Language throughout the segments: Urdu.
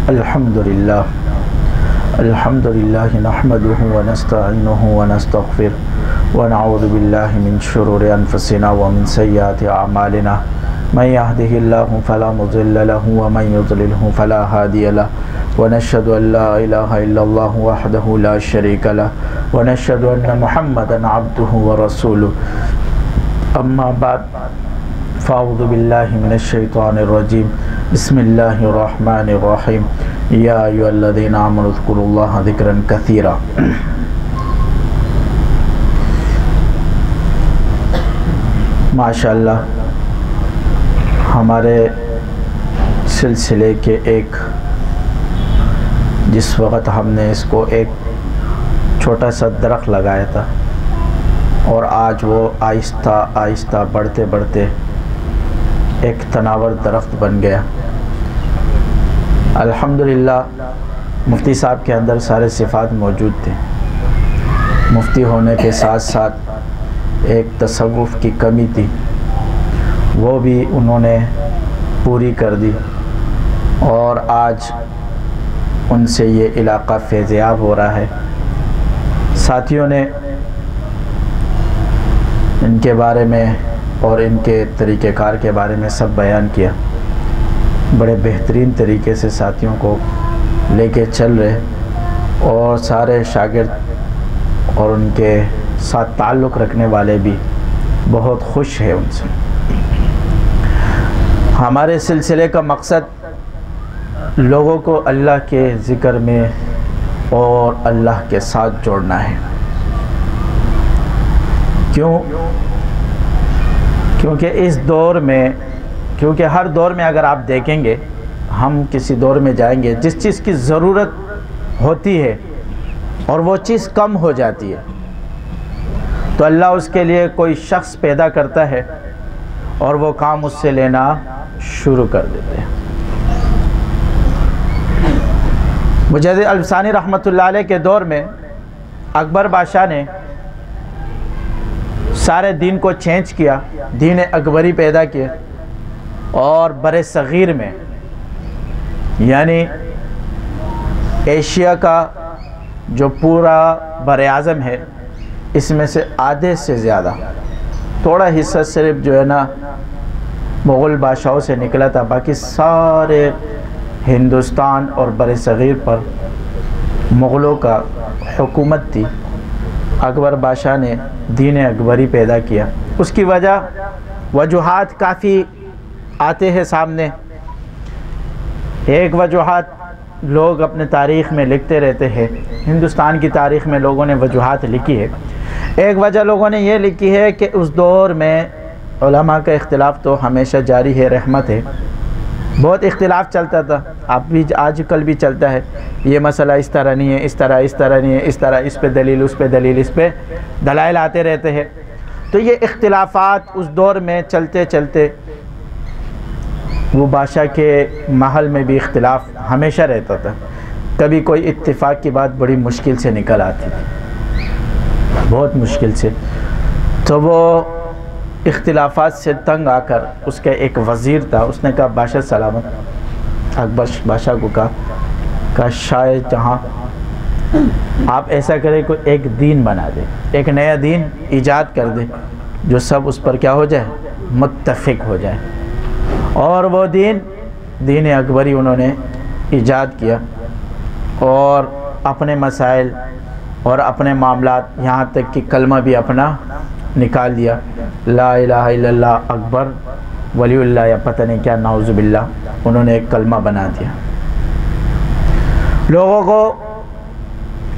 الحمدللہ نحمده ونستعینه ونستغفره ونعوذ باللہ من شرور انفسنا ومن سیئات اعمالنا من يهده الله فلا مضل له ومن يضلله فلا هادي له ونشهد ان لا اله الا الله وحده لا شريك له ونشهد ان محمدا عبده ورسوله اما بعد فاعوذ باللہ من الشیطان الرجیم بسم اللہ الرحمن الرحیم یا ایھا الذین آمنوا اذکروا اللہ ذکرا کثیرا۔ ماشاءاللہ ہمارے سلسلے کے جس وقت ہم نے اس کو ایک چھوٹا سا درخت لگایا تھا اور آج وہ آہستہ آہستہ بڑھتے بڑھتے ایک تناور درخت بن گیا۔ الحمدللہ مفتی صاحب کے اندر سارے صفات موجود تھے، مفتی ہونے کے ساتھ ساتھ ایک تصوف کی کمی تھی، وہ بھی انہوں نے پوری کر دی اور آج ان سے یہ علاقہ فیضیاب ہو رہا ہے۔ ساتھیوں نے ان کے بارے میں اور ان کے طریقہ کار کے بارے میں سب بیان کیا، بڑے بہترین طریقے سے ساتھیوں کو لے کے چل رہے اور سارے شاگرد اور ان کے ساتھ تعلق رکھنے والے بھی بہت خوش ہیں ان سے۔ ہمارے سلسلے کا مقصد لوگوں کو اللہ کے ذکر میں اور اللہ کے ساتھ جوڑنا ہے۔ کیونکہ اس دور میں ہر دور میں اگر آپ دیکھیں گے، ہم کسی دور میں جائیں گے جس چیز کی ضرورت ہوتی ہے اور وہ چیز کم ہو جاتی ہے تو اللہ اس کے لیے کوئی شخص پیدا کرتا ہے اور وہ کام اس سے لینا شروع کر دیتے ہیں۔ مجدد الفسانی رحمۃ اللہ علیہ کے دور میں اکبر بادشاہ نے سارے دین کو چینج کیا، دین اکبری پیدا کیا اور بر صغیر میں یعنی ایشیا کا جو پورا بر اعظم ہے اس میں سے آدھے سے زیادہ تھوڑا حصہ صرف جو ہے نا مغل بادشاہوں سے نکلا تھا، باقی سارے ہندوستان اور بر صغیر پر مغلوں کا حکومت تھی۔ اکبر بادشاہ نے دین اکبری پیدا کیا، اس کی وجوہات کافی آتے ہیں سامنے۔ ایک وجوہات لوگ اپنے تاریخ میں لکھتے رہتے ہیں، ہندوستان کی تاریخ میں لوگوں نے وجوہات لکھی ہے۔ ایک وجہ لوگوں نے یہ لکھی ہے کہ اس دور میں علماء کا اختلاف تو ہمیشہ جاری ہے، رحمت ہے، بہت اختلاف چلتا تھا، آج کل بھی چلتا ہے، یہ مسئلہ اس طرح نہیں ہے، اس طرح نہیں ہے، اس طرح، اس پہ دلیل، اس پہ دلیل، اس پہ دلائل آتے رہتے ہیں۔ تو یہ اختلافات اس دور میں چلتے چلتے وہ بادشاہ کے محل میں بھی اختلاف ہمیشہ رہتا تھا، کبھی کوئی اتفاق کی بات بڑی مشکل سے نکل آتی تھی، بہت مشکل سے۔ تو وہ اختلافات سے تنگ آ کر اس کا ایک وزیر تھا، اس نے کہا بادشاہ سلامت، اکبر بادشاہ کو کہا شاید جہاں آپ ایسا کریں کہ ایک دین بنا دیں، ایک نیا دین ایجاد کر دیں جو سب اس پر کیا ہو جائے، متفق ہو جائے۔ اور وہ دین اکبری انہوں نے ایجاد کیا اور اپنے مسائل اور اپنے معاملات، یہاں تک کہ کلمہ بھی اپنا نکال دیا، لا الہ الا اللہ اکبر ولی اللہ یا پتہ نہیں کیا، نعوذ باللہ، انہوں نے ایک کلمہ بنا دیا، لوگوں کو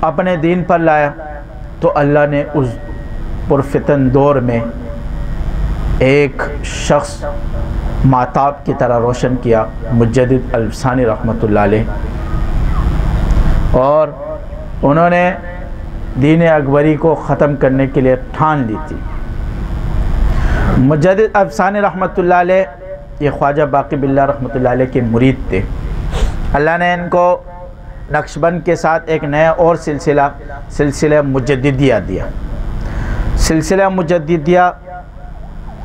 اپنے دین پر لایا۔ تو اللہ نے اس پرفتن دور میں ایک شخص ماتاب کی طرح روشن کیا، مجدد الفسانی رحمۃ اللہ علیہ، اور انہوں نے دین اکبری کو ختم کرنے کے لیے ٹھان لی تھی۔ مجدد الفسانی رحمۃ اللہ علیہ یہ خواجہ باقی باللہ رحمۃ اللہ علیہ کے مرید تھے۔ اللہ نے ان کو نقشبند کے ساتھ ایک نیا اور سلسلہ مجددیہ دیا۔ سلسلہ مجددیہ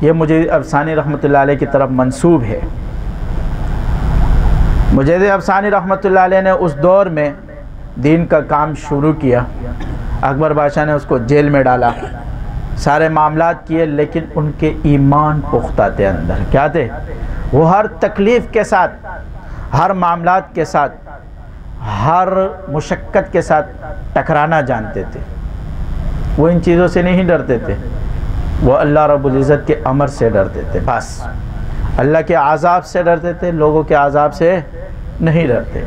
یہ مجدد الفسانی رحمۃ اللہ علیہ کی طرف منسوب ہے۔ مجدد افسانی رحمۃ اللہ علیہ نے اس دور میں دین کا کام شروع کیا. اکبر بادشاہ نے اس کو جیل میں ڈالا، سارے معاملات کیے، لیکن ان کے ایمان پختہ تھے اندر. کیا تھے؟ وہ ہر تکلیف کے ساتھ، ہر معاملات کے ساتھ، ہر مشقت کے ساتھ ٹکرانا جانتے تھے. وہ ان چیزوں سے نہیں ڈرتے تھے، وہ اللہ رب العزت کے امر سے ڈرتے تھے. بس اللہ کے عذاب سے ڈرتے تھے، لوگوں کے عذاب سے نہیں ڈرتے.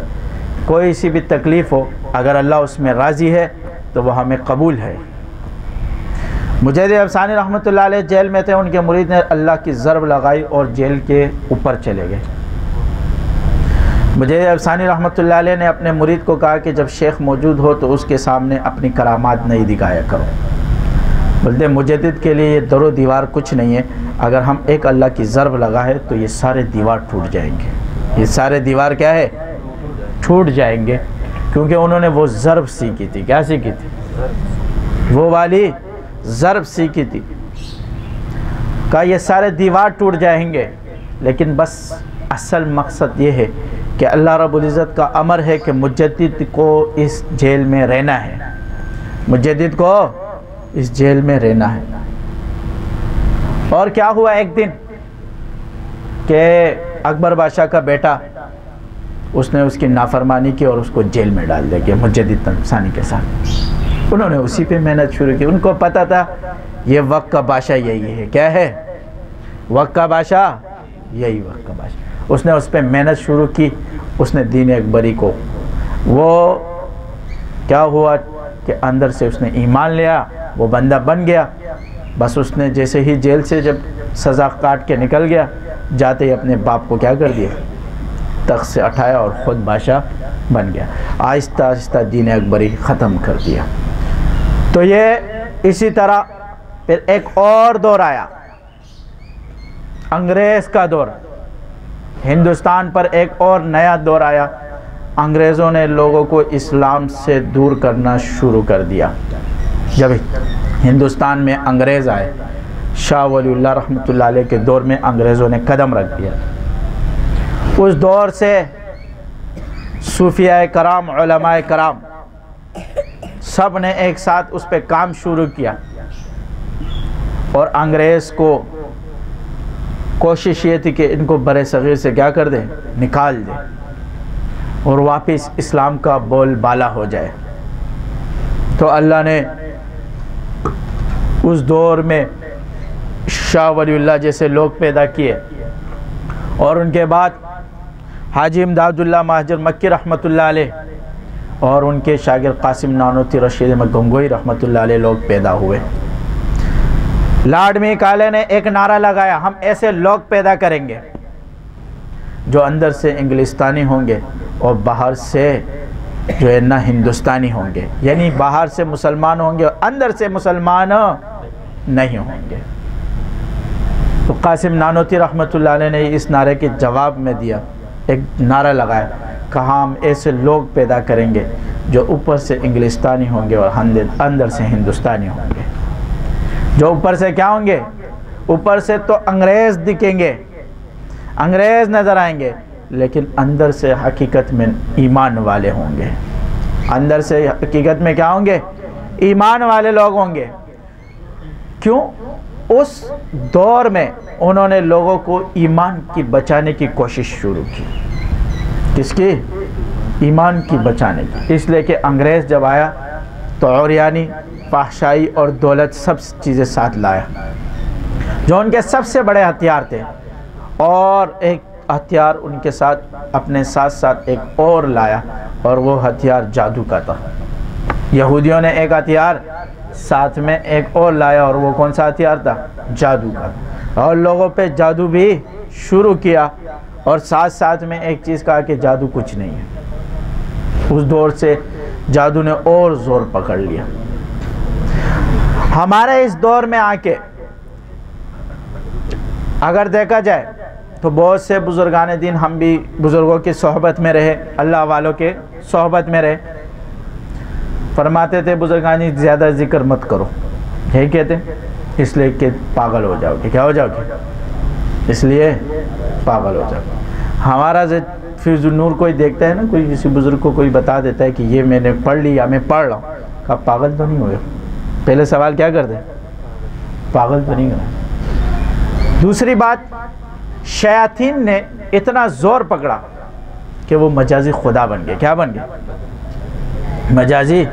کوئی سی بھی تکلیف ہو، اگر اللہ اس میں راضی ہے تو وہ ہمیں قبول ہے. مجدد افسانی رحمۃ اللہ علیہ جیل میں تھے، ان کے مرید نے اللہ کی ضرب لگائی اور جیل کے اوپر چلے گئے. مجدد افسانی رحمۃ اللہ علیہ نے اپنے مرید کو کہا کہ جب شیخ موجود ہو تو اس کے سامنے اپنی کرامات نہیں دکھایا کرو. بولتے مجدد کے لیے یہ در و دیوار کچھ نہیں ہے، اگر ہم ایک اللہ کی ضرب لگائے تو یہ سارے دیوار ٹوٹ جائیں گے. یہ سارے دیوار کیا ہے؟ ٹوٹ جائیں گے، کیونکہ انہوں نے وہ ضرب سیکھی تھی. کیا سیکھی تھی؟ وہ والی ضرب سیکھی تھی. کہا یہ سارے دیوار ٹوٹ جائیں گے، لیکن بس اصل مقصد یہ ہے کہ اللہ رب العزت کا امر ہے کہ مجدد کو اس جیل میں رہنا ہے، مجدد کو اس جیل میں رہنا ہے. اور کیا ہوا ایک دن کہ اکبر بادشاہ کا بیٹا، اس نے اس کی نافرمانی کی اور اس کو جیل میں ڈال دیا کہ مجدد افسانی کے ساتھ. انہوں نے اسی پہ محنت شروع کی. ان کو پتا تھا یہ وقت کا بادشاہ یہی ہے. کیا ہے؟ وقت کا بادشاہ یہی وقت کا بادشاہ. اس نے اس پہ محنت شروع کی. اس نے دین اکبری کو، وہ کیا ہوا کہ اندر سے اس نے ایمان لیا، وہ بندہ بن گیا. بس اس نے جیسے ہی جیل سے جب سزا کاٹ کے نکل گیا، جاتے ہی اپنے باپ کو کیا کر دیا؟ تخت سے اٹھایا اور خود بادشاہ بن گیا. آہستہ آہستہ دین اکبری ختم کر دیا. تو یہ اسی طرح پھر ایک اور دور آیا، انگریز کا دور. ہندوستان پر ایک اور نیا دور آیا. انگریزوں نے لوگوں کو اسلام سے دور کرنا شروع کر دیا. جب ہندوستان میں انگریز آئے، شاہ ولی اللہ رحمۃ اللہ علیہ کے دور میں انگریزوں نے قدم رکھ دیا. اس دور سے صوفیاء کرام، علماء کرام سب نے ایک ساتھ اس پہ کام شروع کیا، اور انگریز کو کوشش یہ تھی کہ ان کو برِ صغیر سے کیا کر دیں؟ نکال دیں، اور واپس اسلام کا بول بالا ہو جائے. تو اللہ نے اس دور میں شاہ ولی اللہ جیسے لوگ پیدا کیے، اور ان کے بعد حاجی امداد اللہ مہاجر مکی رحمۃ اللہ علیہ اور ان کے شاگرد قاسم نانوتوی، رشید احمد گنگوئی رحمۃ اللہ علیہ لوگ پیدا ہوئے. لارڈ میکالے نے ایک نعرہ لگایا، ہم ایسے لوگ پیدا کریں گے جو اندر سے انگلستانی ہوں گے اور باہر سے جو ہے نا ہندوستانی ہوں گے. یعنی باہر سے مسلمان ہوں گے اور اندر سے مسلمان نہیں ہوں گے. تو قاسم نانوتوی رحمۃ اللہ علیہ نے اس نعرے کے جواب میں دیا، ایک نعرہ لگایا، کہا ہم ایسے لوگ پیدا کریں گے جو اوپر سے انگلستانی ہوں گے اور اندر سے ہندوستانی ہوں گے. جو اوپر سے کیا ہوں گے؟ اوپر سے تو انگریز دکھیں گے، انگریز نظر آئیں گے، لیکن اندر سے حقیقت میں ایمان والے ہوں گے. اندر سے حقیقت میں کیا ہوں گے؟ ایمان والے لوگ ہوں گے. کیوں؟ اس دور میں انہوں نے لوگوں کو ایمان کی بچانے کی کوشش شروع کی. کس کی؟ ایمان کی بچانے کی. اس لیے کہ انگریز جب آیا تو عریانی، فحشائی اور دولت سب چیزیں ساتھ لایا، جو ان کے سب سے بڑے ہتھیار تھے. اور ایک ہتھیار ان کے ساتھ اپنے ساتھ ساتھ ایک اور لایا، اور وہ ہتھیار جادو کا تھا. یہودیوں نے ایک ہتھیار ساتھ میں ایک اور لایا، اور وہ کون سا ہتھیار تھا؟ جادو کا. اور لوگوں پہ جادو بھی شروع کیا، اور ساتھ ساتھ میں ایک چیز کہا کہ جادو کچھ نہیں ہے. اس دور سے جادو نے اور زور پکڑ لیا. ہمارے اس دور میں آ کے اگر دیکھا جائے تو بہت سے بزرگان دین، ہم بھی بزرگوں کی صحبت میں رہے، اللہ والوں کے صحبت میں رہے. فرماتے تھے بزرگانی زیادہ ذکر مت کرو. یہی کہتے اس لیے کہ پاگل ہو جاؤ گے. کیا ہو جاؤ گے؟ اس لیے پاگل ہو جاؤ. ہمارا فیض النور کوئی دیکھتا ہے نا، کوئی کسی بزرگ کو کوئی بتا دیتا ہے کہ یہ میں نے پڑھ لی یا میں پڑھ رہا ہوں، کہ آپ پاگل تو نہیں ہوئے؟ پہلے سوال کیا کرتے ہیں؟ پاگل تو نہیں ہوئے؟ دوسری بات، شیاطین نے اتنا زور پکڑا کہ وہ مجازی خدا بن گئے۔ کیا بن گئے؟ مجازی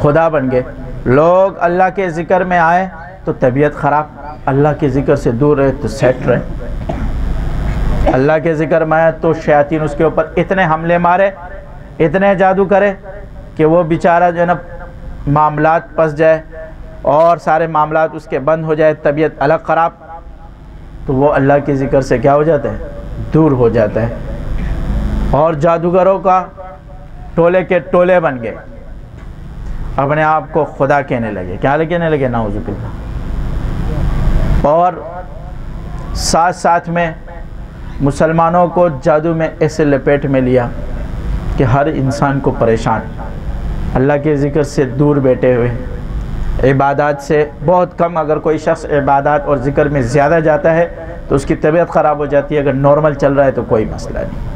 خدا بن گئے۔ لوگ اللہ کے ذکر میں آئے تو طبیعت خراب، اللہ کے ذکر سے دور رہے تو سیٹ رہے۔ اللہ کے ذکر میں آئے تو شیاطین اس کے اوپر اتنے حملے مارے، اتنے جادو کرے کہ وہ بیچارہ جو ہے نا معاملات پس جائے اور سارے معاملات اس کے بند ہو جائے، طبیعت الگ خراب، تو وہ اللہ کے ذکر سے کیا ہو جاتا ہے؟ دور ہو جاتا ہے۔ اور جادوگروں کا ٹولے کے ٹولے بن گئے، اپنے آپ کو خدا کہنے لگے۔ کیا کہنے لگے؟ نعوذ باللہ۔ اور ساتھ ساتھ میں مسلمانوں کو جادو میں ایسے لپیٹ میں لیا کہ ہر انسان کو پریشان، اللہ کے ذکر سے دور بیٹھے ہوئے، عبادات سے بہت کم، اگر کوئی شخص عبادات اور ذکر میں زیادہ جاتا ہے تو اس کی طبیعت خراب ہو جاتی ہے، اگر نارمل چل رہا ہے تو کوئی مسئلہ نہیں۔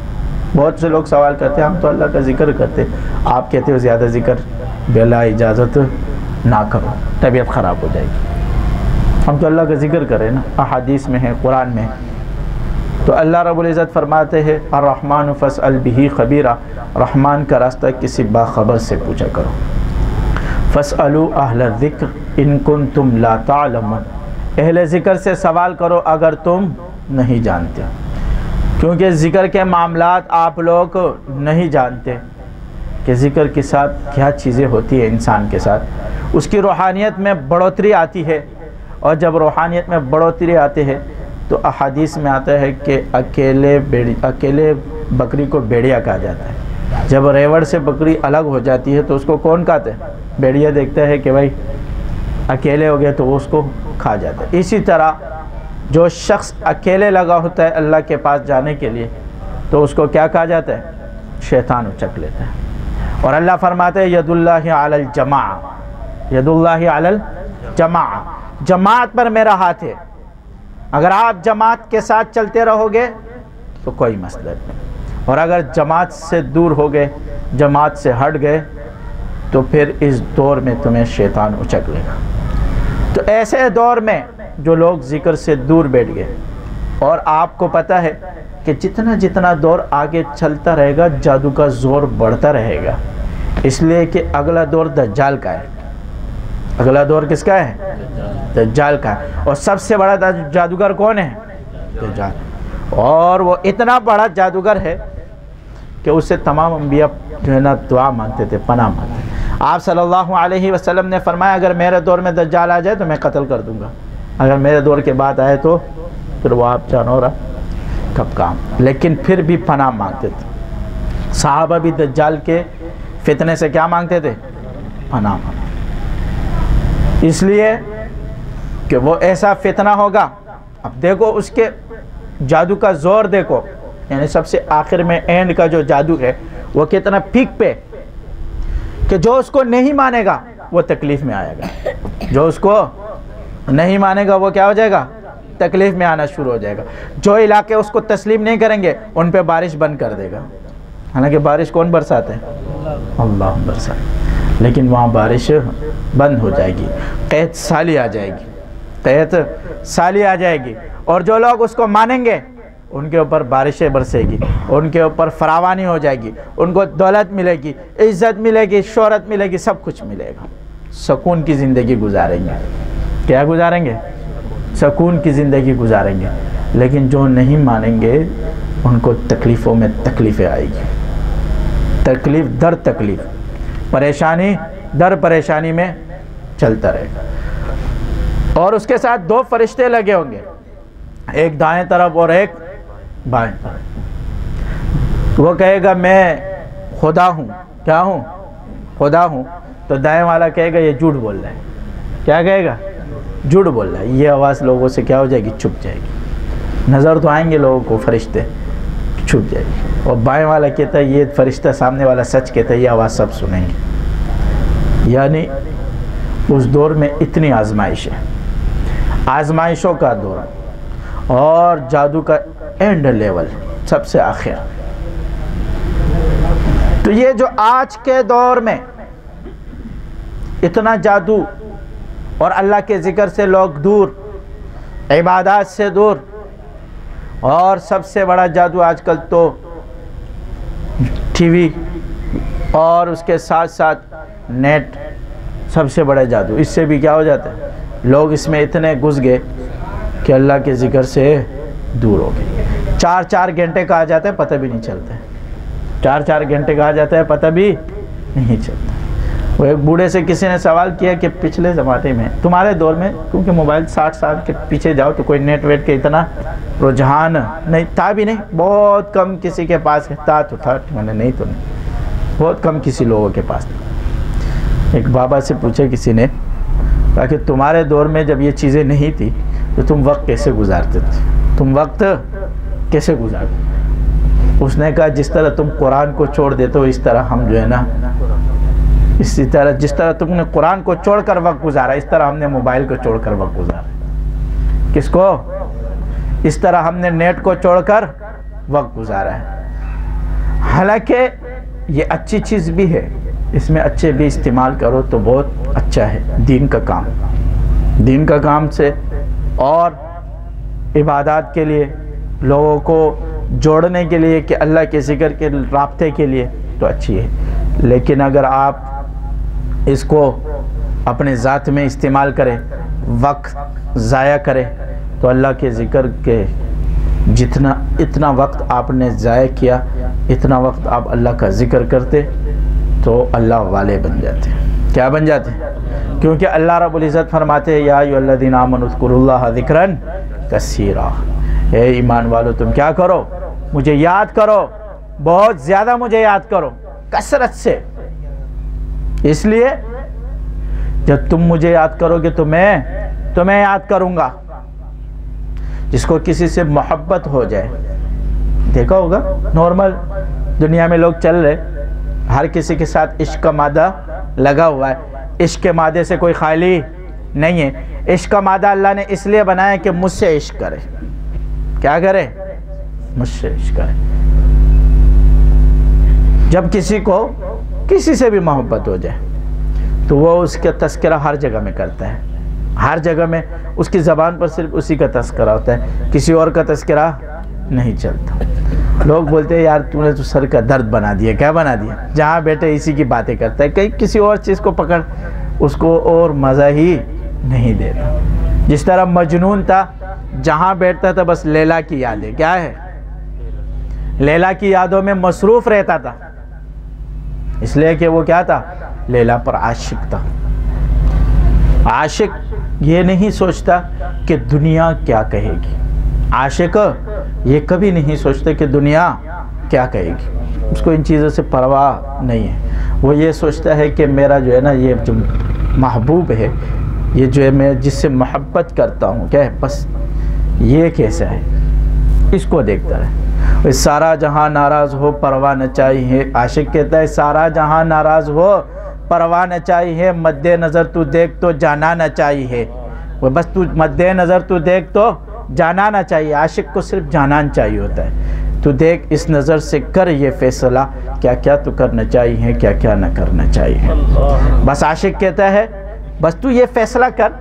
بہت سے لوگ سوال کرتے ہیں ہم تو اللہ کا ذکر کرتے، آپ کہتے ہو زیادہ ذکر بلا اجازت نہ کرو، طبیعت خراب ہو جائے گی۔ ہم تو اللہ کا ذکر کریں نا، احادیث میں ہے، قرآن میں ہے۔ تو اللہ رب العزت فرماتے ہیں الرحمن فاسأل بہ خبیرا، رحمان کا راستہ کسی باخبر سے پوچھا کرو۔ فاسألوا اہل الذکر ان کنتم لا تعلمون، اہل ذکر سے سوال کرو اگر تم نہیں جانتے، کیونکہ ذکر کے معاملات آپ لوگ نہیں جانتے کہ ذکر کے ساتھ کیا چیزیں ہوتی ہیں انسان کے ساتھ۔ اس کی روحانیت میں بڑھوتری آتی ہے، اور جب روحانیت میں بڑھوتری آتی ہے تو احادیث میں آتا ہے کہ اکیلے بکری کو بیڑیا کہا جاتا ہے۔ جب ریوڑ سے بکری الگ ہو جاتی ہے تو اس کو کون کہتے ہیں؟ بیڑیا دیکھتا ہے کہ بھائی اکیلے ہو گئے تو وہ اس کو کھا جاتا ہے۔ اسی طرح جو شخص اکیلے لگا ہوتا ہے اللہ کے پاس جانے کے لیے تو اس کو کیا کہا جاتا ہے؟ شیطان اچک لیتا ہے۔ اور اللہ فرماتے ہیں ید اللہ علی الجماع، ید اللہ علی الجماع، جماعت پر میرا ہاتھ ہے۔ اگر آپ جماعت کے ساتھ چلتے رہو گے تو کوئی مسئلہ نہیں، اور اگر جماعت سے دور ہو گئے، جماعت سے ہٹ گئے تو پھر اس دور میں تمہیں شیطان اچک لے گا۔ تو ایسے دور میں جو لوگ ذکر سے دور بیٹھ گئے، اور آپ کو پتہ ہے کہ جتنا دور آگے چلتا رہے گا جادو کا زور بڑھتا رہے گا، اس لیے کہ اگلا دور دجال کا ہے۔ اگلا دور کس کا ہے؟ دجال کا ہے۔ اور سب سے بڑا جادوگر کون ہے؟ دجال۔ اور وہ اتنا بڑا جادوگر ہے کہ اس سے تمام انبیاء جو ہے نا دعا مانگتے تھے، پناہ مانگتے تھے۔ آپ صلی اللہ علیہ وسلم نے فرمایا اگر میرے دور میں دجال آ جائے تو میں قتل کر دوں گا، اگر میرے دور کے بعد آئے تو پھر وہ آپ جانو رہا کب کام، لیکن پھر بھی پناہ مانگتے تھے۔ صحابہ بھی دجال کے فتنے سے کیا مانگتے تھے؟ پناہ مانگتے، اس لیے کہ وہ ایسا فتنہ ہوگا۔ اب دیکھو اس کے جادو کا زور دیکھو، یعنی سب سے آخر میں اینڈ کا جو جادو ہے وہ کتنا پیک پہ، کہ جو اس کو نہیں مانے گا وہ تکلیف میں آئے گا، جو اس کو نہیں مانے گا وہ کیا ہو جائے گا؟ تکلیف میں آنا شروع ہو جائے گا۔ جو علاقے اس کو تسلیم نہیں کریں گے ان پہ بارش بند کر دے گا، حالانکہ بارش کون برساتا ہے؟ اللہ برساتا ہے، لیکن وہاں بارش بند ہو جائے گی، قحط سالی آ جائے گی، قحط سالی آ جائے گی، اور جو لوگ اس کو مانیں گے ان کے اوپر بارشیں برسے گی، ان کے اوپر فراوانی ہو جائے گی، ان کو دولت ملے گی، عزت ملے گی، شہرت ملے گی، سب کچھ ملے گا، سکون کی زندگی گزاریں گے۔ کیا گزاریں گے؟ سکون کی زندگی گزاریں گے۔ لیکن جو نہیں مانیں گے ان کو تکلیفوں میں تکلیفیں آئے گی، تکلیف در تکلیف، پریشانی در پریشانی میں چلتا رہے گا۔ اور اس کے ساتھ دو فرشتے لگے ہوں گے، ایک دائیں طرف اور ایک بائیں طرف۔ وہ کہے گا میں خدا ہوں، کیا ہوں؟ خدا ہوں۔ تو دائیں والا کہے گا یہ جھوٹ بول رہا ہے، کیا کہے گا؟ جھوٹ بول رہا ہے۔ یہ آواز لوگوں سے کیا ہو جائے گی؟ چھپ جائے گی، نظر تو آئیں گے لوگوں کو فرشتے، چھپ جائے گی۔ اور بائیں والا کہتا ہے یہ فرشتہ سامنے والا سچ کہتا ہے، یہ آواز سب سنیں گے۔ یعنی اس دور میں اتنی آزمائش ہے، آزمائشوں کا دور، اور جادو کا اینڈ لیول سب سے آخر، تو یہ جو آج کے دور میں اتنا جادو اور اللہ کے ذکر سے لوگ دور، عبادات سے دور، اور سب سے بڑا جادو آج کل تو ٹی وی اور اس کے ساتھ ساتھ نیٹ، سب سے بڑا جادو۔ اس سے بھی کیا ہو جاتا ہے، لوگ اس میں اتنے گھس گئے کہ اللہ کے ذکر سے دور ہو گئے۔ 4 گھنٹے کہا جاتا ہے پتہ بھی نہیں چلتا ہے، 4 گھنٹے کہا جاتا ہے پتہ بھی نہیں چلتا۔ وہ ایک بوڑھے سے کسی نے سوال کیا کہ پچھلے زمانے میں تمہارے دور میں، کیونکہ موبائل 60 سال کے پیچھے جاؤ تو کوئی نیٹ ویٹ کے اتنا رجحان نہیں تھا، بھی نہیں، بہت کم کسی کے پاس تھا، تو تھا، نہیں تو نہیں، بہت کم کسی لوگوں کے پاس تھا۔ ایک بابا سے پوچھا کسی نے، کہا کہ تمہارے دور میں جب یہ چیزیں نہیں تھی تو تم وقت کیسے گزارتے تھے، تم وقت کیسے گزارتے؟ اس نے کہا جس طرح تم قرآن کو چھوڑ دیتے ہو اس طرح ہم جو ہے نا، اسی طرح جس طرح تم نے قرآن کو چھوڑ کر وقت گزارا اس طرح ہم نے موبائل کو چھوڑ کر وقت گزارا۔ کس کو؟ اس طرح ہم نے نیٹ کو چھوڑ کر وقت گزارا ہے۔ حالانکہ یہ اچھی چیز بھی ہے، اس میں اچھے بھی استعمال کرو تو بہت اچھا ہے، دین کا کام، دین کا کام سے اور عبادات کے لیے، لوگوں کو جوڑنے کے لیے کہ اللہ کے ذکر کے رابطے کے لیے تو اچھی ہے۔ لیکن اگر آپ اس کو اپنے ذات میں استعمال کریں، وقت ضائع کریں، تو اللہ کے ذکر کے اتنا وقت آپ نے ضائع کیا، اتنا وقت آپ اللہ کا ذکر کرتے تو اللہ والے بن جاتے۔ کیا بن جاتے؟ کیونکہ اللہ رب العزت فرماتے ہیں یا ایھا الذین آمنوا اذکروا اللہ ذکرا کثیرا، اے ایمان والو تم کیا کرو، مجھے یاد کرو، بہت زیادہ مجھے یاد کرو، کثرت سے۔ اس لیے جب تم مجھے یاد کرو گے تو میں تمہیں یاد کروں گا۔ جس کو کسی سے محبت ہو جائے، دیکھا ہوگا نارمل دنیا میں لوگ چل رہے، ہر کسی کے ساتھ عشق کا مادہ لگا ہوا ہے، عشق کے مادے سے کوئی خالی نہیں ہے۔ عشق کا مادہ اللہ نے اس لیے بنایا کہ مجھ سے عشق کرے، کیا کرے، مجھ سے عشق کرے۔ جب کسی کو کسی سے بھی محبت ہو جائے تو وہ اس کا تذکرہ ہر جگہ میں کرتا ہے، ہر جگہ میں اس کی زبان پر صرف اسی کا تذکرہ ہوتا ہے، کسی اور کا تذکرہ نہیں چلتا۔ لوگ بولتے ہیں یار تو نے تو سر کا درد بنا دیا، کیا بنا دیا، جہاں بیٹھے اسی کی باتیں کرتا ہے، کہیں کسی اور چیز کو پکڑ اس کو اور مزہ ہی نہیں دیتا۔ جس طرح مجنون تھا، جہاں بیٹھتا تھا بس لیلا کی یادیں، کیا ہے، لیلا کی یادوں میں مصروف رہتا تھا، اس لیے کہ وہ کیا تھا، لیلا پر عاشق تھا۔ عاشق یہ نہیں سوچتا کہ دنیا کیا کہے گی، عاشق یہ کبھی نہیں سوچتا کہ دنیا کیا کہے گی، اس کو ان چیزوں سے پرواہ نہیں ہے۔ وہ یہ سوچتا ہے کہ میرا جو ہے نا یہ جو محبوب ہے، یہ جو ہے میں جس سے محبت کرتا ہوں، کیا ہے، بس یہ کیسا ہے، اس کو دیکھتا ہے۔ سارا جہاں ناراض ہو پرواہ نہ چاہیے، عاشق کہتا ہے سارا جہاں ناراض ہو پرواہ نہ چاہیے، مد نظر تو دیکھ تو جانا نہ چاہیے، وہ بس تو مد نظر تو دیکھ تو جانا نہ چاہیے۔ عاشق کو صرف جانان چاہیے ہوتا ہے، تو دیکھ اس نظر سے کر یہ فیصلہ، کیا کیا تو کرنا چاہیے، کیا کیا نہ کرنا چاہیے۔ بس عاشق کہتا ہے بس تو یہ فیصلہ کر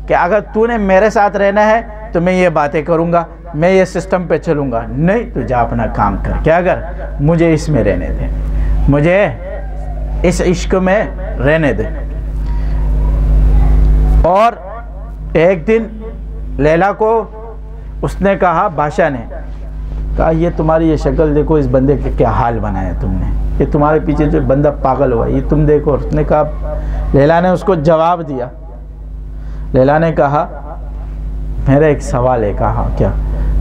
کہ اگر تو نے میرے ساتھ رہنا ہے تو میں یہ باتیں کروں گا، میں یہ سسٹم پہ چلوں گا، نہیں تو جا اپنا کام کر، کیا کر، مجھے اس میں رہنے دے، مجھے اس عشق میں رہنے دے۔ اور ایک دن لیلا کو اس نے کہا، بادشاہ نے کہا یہ تمہاری یہ شکل دیکھو، اس بندے کا کیا حال بنایا تم نے، یہ تمہارے پیچھے جو بندہ پاگل ہوا یہ تم دیکھو۔ اس نے کہا، لیلا نے اس کو جواب دیا، لیلا نے کہا میرا ایک سوال ہے۔ کہا کیا؟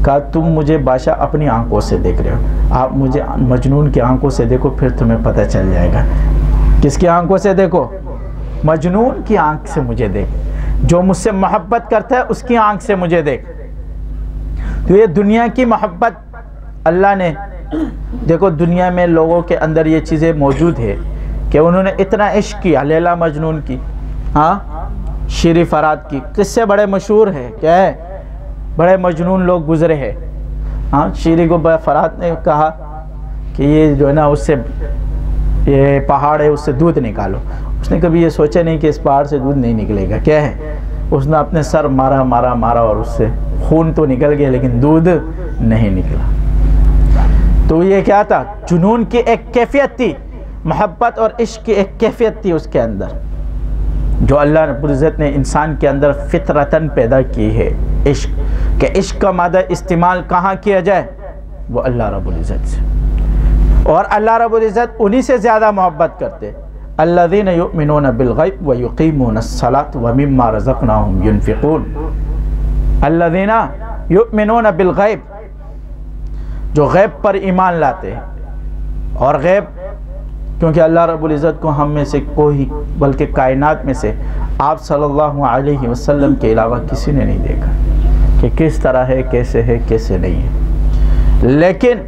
کہا تم مجھے بادشاہ اپنی آنکھوں سے دیکھ رہے ہو، آپ مجھے مجنون کی آنکھوں سے دیکھو، پھر تمہیں پتہ چل جائے گا۔ کس کی آنکھوں سے دیکھو؟ مجنون کی آنکھ سے مجھے دیکھ، جو مجھ سے محبت کرتا ہے اس کی آنکھ سے مجھے دیکھ۔ تو یہ دنیا کی محبت اللہ نے، دیکھو دنیا میں لوگوں کے اندر یہ چیزیں موجود ہے کہ انہوں نے اتنا عشق کیا، لیلا مجنون کی، ہاں شیری فرات کی قصے بڑے مشہور ہیں، کیا ہے، بڑے مجنون لوگ گزرے ہیں۔ ہاں شیری کو فرات نے کہا کہ یہ جو ہے نا اس سے یہ پہاڑ ہے اس سے دودھ نکالو. اس نے کبھی یہ سوچا نہیں کہ اس پہاڑ سے دودھ نہیں نکلے گا. کیا ہے؟ اس نے اپنے سر مارا اور اس سے خون تو نکل گیا لیکن دودھ نہیں نکلا. تو یہ کیا تھا؟ جنون کی ایک کیفیت تھی، محبت اور عشق کی ایک کیفیت تھی اس کے اندر، جو اللہ رب العزت نے انسان کے اندر فطرتاً پیدا کی ہے. عشق، کہ عشق کا مادہ استعمال کہاں کیا جائے؟ وہ اللہ رب العزت سے. اور اللہ رب العزت انہی سے زیادہ محبت کرتے. الذین یؤمنون بالغیب ویقیمون الصلاۃ ومما رزقناہم ینفقون. الذین یؤمنون بالغیب، جو غیب پر ایمان لاتے ہیں. اور غیب کیونکہ اللہ رب العزت کو ہم میں سے کوئی، بلکہ کائنات میں سے آپ صلی اللہ علیہ وسلم کے علاوہ کسی نے نہیں دیکھا کہ کس طرح ہے، کیسے نہیں ہے. لیکن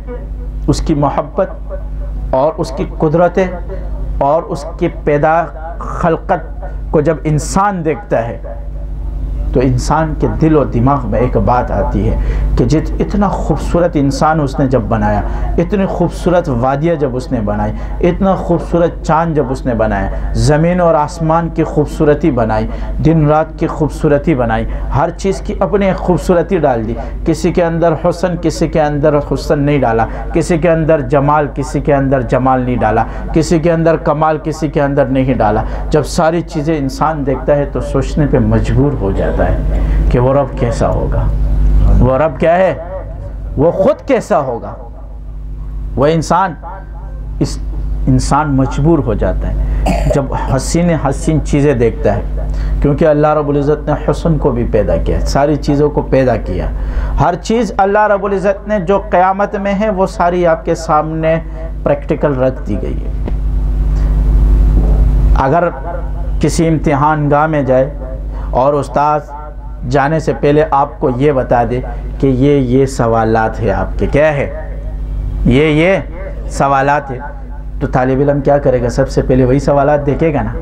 اس کی محبت اور اس کی قدرتیں اور اس کی پیدا خلقت کو جب انسان دیکھتا ہے تو انسان کے دل و دماغ میں ایک بات آتی ہے کہ اتنا خوبصورت انسان اس نے جب بنایا، اتنی خوبصورت وادیاں جب اس نے بنائی، اتنا خوبصورت چاند جب اس نے بنایا، زمین اور آسمان کی خوبصورتی بنائی، دن رات کی خوبصورتی بنائی، ہر چیز کی اپنے خوبصورتی ڈال دی. کسی کے اندر حسن، کسی کے اندر حسن نہیں ڈالا، کسی کے اندر جمال، کسی کے اندر جمال نہیں ڈالا، کسی کے اندر کمال، کسی کے اندر نہیں ڈالا. جب ساری چیزیں انسان دیکھتا ہے تو سوچنے پہ مجبور ہو جاتا ہے کہ وہ رب کیسا ہوگا. وہ رب کیا ہے؟ وہ خود کیسا ہوگا. وہ انسان مجبور ہو جاتا ہے جب حسین چیزیں دیکھتا ہے، کیونکہ اللہ رب العزت نے حسن کو بھی پیدا کیا، ساری چیزوں کو پیدا کیا. ہر چیز اللہ رب العزت نے جو قیامت میں ہے وہ ساری آپ کے سامنے پریکٹیکل رکھ دی گئی ہے. اگر کسی امتحان گاہ میں جائے اور استاد جانے سے پہلے آپ کو یہ بتا دے کہ یہ سوالات ہیں آپ کے، کیا ہے؟ یہ سوالات ہیں، تو طالب علم کیا کرے گا؟ سب سے پہلے وہی سوالات دیکھے گا نا.